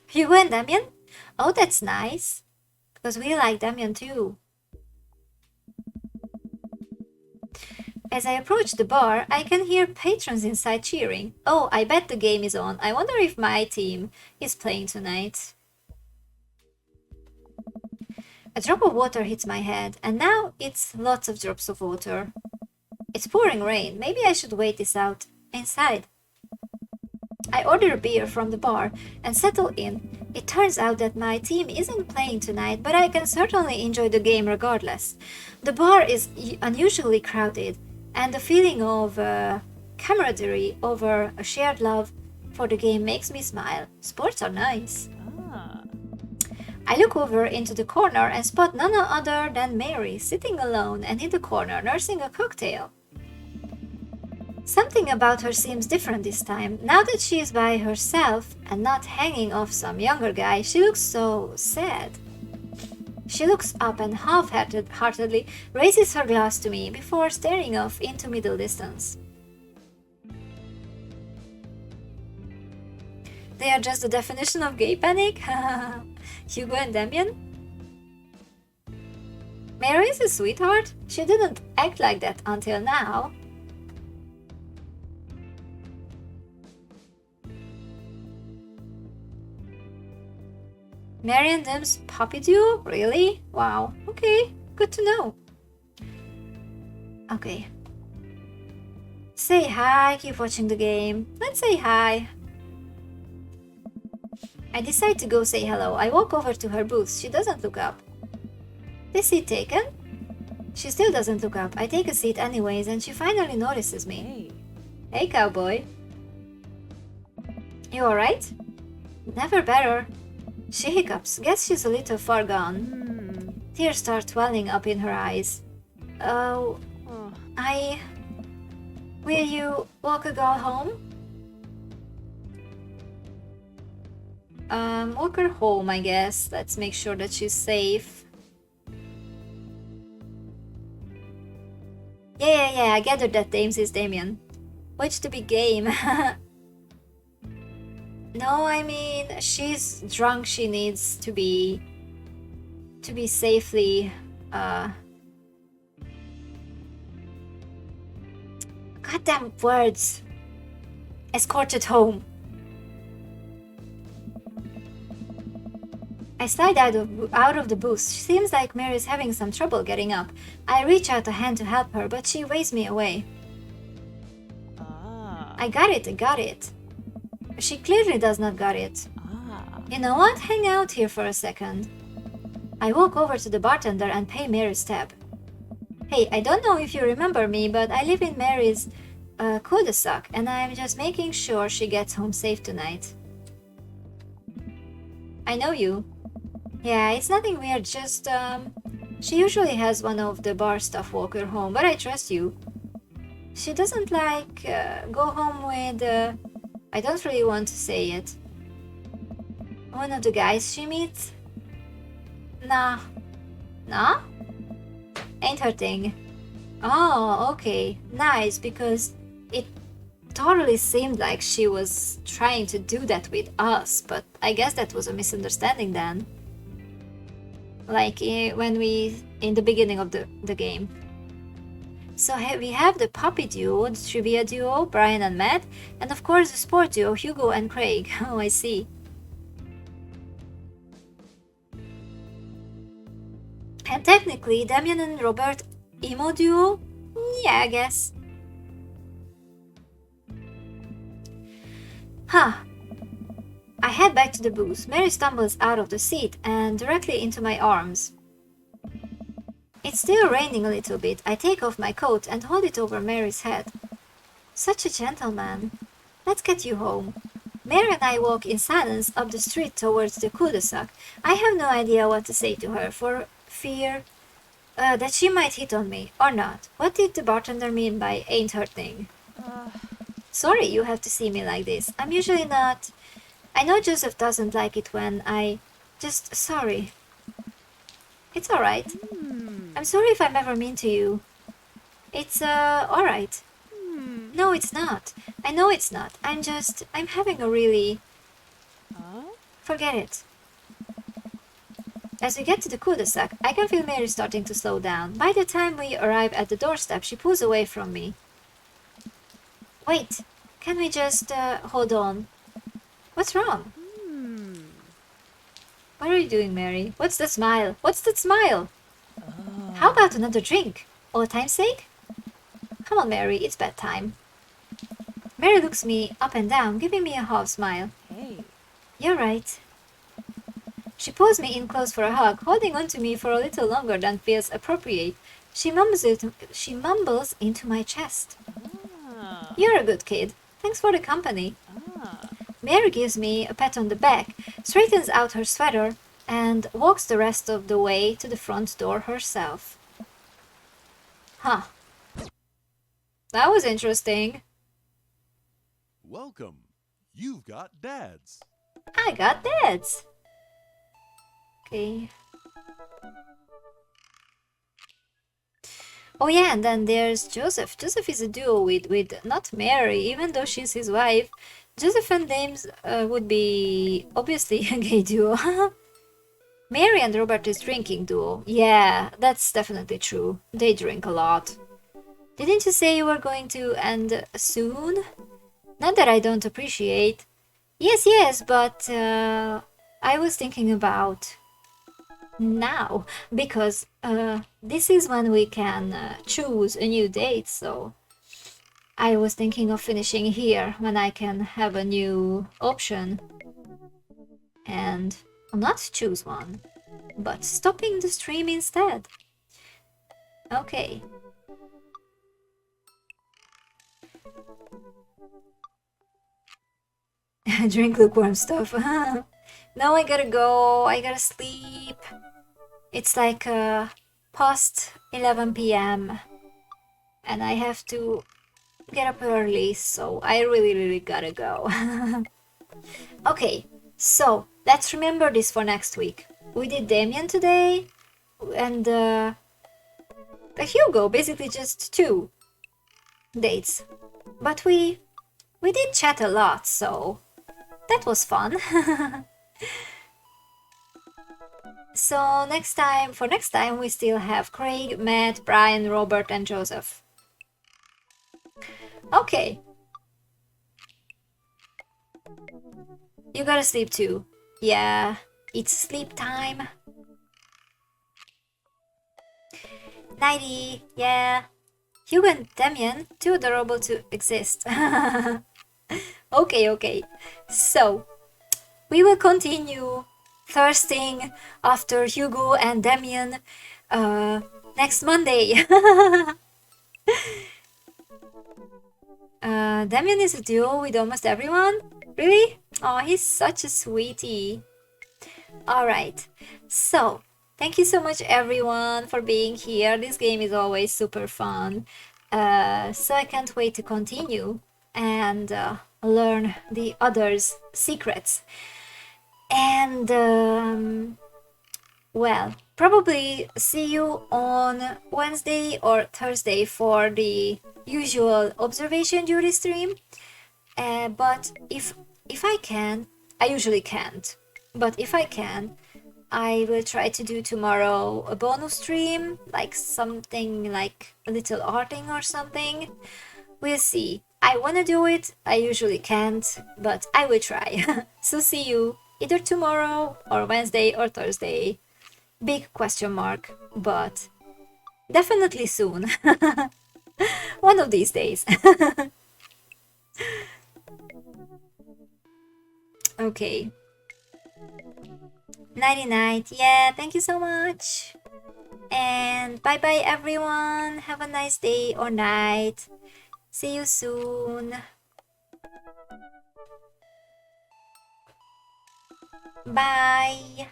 [SPEAKER 1] Hugo and Damien? Oh, that's nice, because we like Damien too. As I approach the bar, I can hear patrons inside cheering. Oh, I bet the game is on. I wonder if my team is playing tonight. A drop of water hits my head, and now it's lots of drops of water. It's pouring rain. Maybe I should wait this out inside. I order a beer from the bar and settle in. It turns out that my team isn't playing tonight, but I can certainly enjoy the game regardless. The bar is unusually crowded, and the feeling of camaraderie over a shared love for the game makes me smile. Sports are nice.
[SPEAKER 3] Ah.
[SPEAKER 1] I look over into the corner and spot none other than Mary sitting alone and in the corner nursing a cocktail. Something about her seems different this time. Now that she is by herself and not hanging off some younger guy, she looks so sad. She looks up and half-heartedly raises her glass to me before staring off into middle distance. They are just the definition of gay panic? Hugo and Damien? Mary is a sweetheart. She didn't act like that until now. Mary and Dim's puppy duo? Really? Wow. Okay, good to know. Okay. Say hi, keep watching the game. Let's say hi. I decide to go say hello. I walk over to her booth. She doesn't look up. This seat taken? She still doesn't look up. I take a seat anyways and she finally notices me.
[SPEAKER 3] Hey.
[SPEAKER 1] Hey, cowboy. You alright? Never better. She hiccups. Guess she's a little far gone.
[SPEAKER 3] Hmm.
[SPEAKER 1] Tears start welling up in her eyes. Oh,
[SPEAKER 3] Oh.
[SPEAKER 1] Will you walk a girl home? Walk her home, I guess. Let's make sure that she's safe. Yeah, I gathered that Dames is Damien. Which to be game. No, I mean, she's drunk. She needs to be safely, goddamn words. Escorted home. I slide out of the booth. She seems like Mary's having some trouble getting up. I reach out a hand to help her, but she waves me away.
[SPEAKER 3] Ah.
[SPEAKER 1] I got it. She clearly does not got it.
[SPEAKER 3] Ah.
[SPEAKER 1] You know what? Hang out here for a second. I walk over to the bartender and pay Mary's tab. Hey, I don't know if you remember me, but I live in Mary's cul-de-sac, and I'm just making sure she gets home safe tonight. I know you. Yeah, it's nothing weird, just, she usually has one of the bar staff walk her home, but I trust you. She doesn't like, go home with, I don't really want to say it. One of the guys she meets? Nah? Ain't her thing. Oh, okay. Nice, because it totally seemed like she was trying to do that with us, but I guess that was a misunderstanding then. Like when in the beginning of the game. So we have the puppy duo, the trivia duo, Brian and Matt, and of course the sport duo, Hugo and Craig. Oh, I see. And technically, Damien and Robert, emo duo? Yeah, I guess. Huh. I head back to the booth. Mary stumbles out of the seat and directly into my arms. It's still raining a little bit. I take off my coat and hold it over Mary's head. Such a gentleman. Let's get you home. Mary and I walk in silence up the street towards the cul-de-sac. I have no idea what to say to her for fear that she might hit on me, or not. What did the bartender mean by ain't her thing? Sorry you have to see me like this. I'm usually not... I know Joseph doesn't like it when I... Just sorry. It's alright. I'm sorry if I'm ever mean to you. It's, alright. No, it's not. I know it's not. I'm having a really... Forget it. As we get to the cul-de-sac, I can feel Mary starting to slow down. By the time we arrive at the doorstep, she pulls away from me. Wait, can we just, hold on? What's wrong? What are you doing, Mary? What's that smile? What's that smile? How about another drink? Old time's sake? Come on, Mary, it's bedtime. Mary looks me up and down, giving me a half smile.
[SPEAKER 3] Hey.
[SPEAKER 1] You're right. She pulls me in close for a hug, holding on to me for a little longer than feels appropriate. She mumbles into my chest.
[SPEAKER 3] Ah.
[SPEAKER 1] You're a good kid. Thanks for the company.
[SPEAKER 3] Ah.
[SPEAKER 1] Mary gives me a pat on the back, straightens out her sweater, and walks the rest of the way to the front door herself. Huh. That was interesting.
[SPEAKER 6] Welcome. You've got dads.
[SPEAKER 1] I got dads. Okay. Oh yeah, and then there's Joseph. Joseph is a duo with not Mary, even though she's his wife. Joseph and James would be obviously a gay duo. Mary and Robert is drinking duo. Yeah, that's definitely true. They drink a lot. Didn't you say you were going to end soon? Not that I don't appreciate. Yes, but I was thinking about now, because this is when we can choose a new date, so I was thinking of finishing here when I can have a new option and not choose one, but stopping the stream instead. Okay. Drink lukewarm stuff. Now I gotta go, I gotta sleep. It's like past 11 p.m. and I have to get up early, so I really gotta go. Okay, so let's remember this for next week. We did Damien today, and Hugo, basically just 2 dates. But we did chat a lot, so that was fun. So next time we still have Craig, Matt, Brian, Robert and Joseph. Okay. You gotta sleep too. Yeah, it's sleep time. Nighty, yeah. Hugo and Damien, too adorable to exist. Okay. So, we will continue thirsting after Hugo and Damien next Monday. Damien is a duo with almost everyone? Really? Oh, he's such a sweetie. Alright, so thank you so much everyone for being here. This game is always super fun. So I can't wait to continue and learn the others' secrets. And well, probably see you on Wednesday or Thursday for the usual observation duty stream. But if I can, I usually can't, but if I can, I will try to do tomorrow a bonus stream, like something like a little arting or something. We'll see. I wanna do it, I usually can't, but I will try. So see you either tomorrow or Wednesday or Thursday. Big question mark, but definitely soon. One of these days. Okay. Nighty night. Yeah, thank you so much. And bye bye everyone. Have a nice day or night. See you soon. Bye.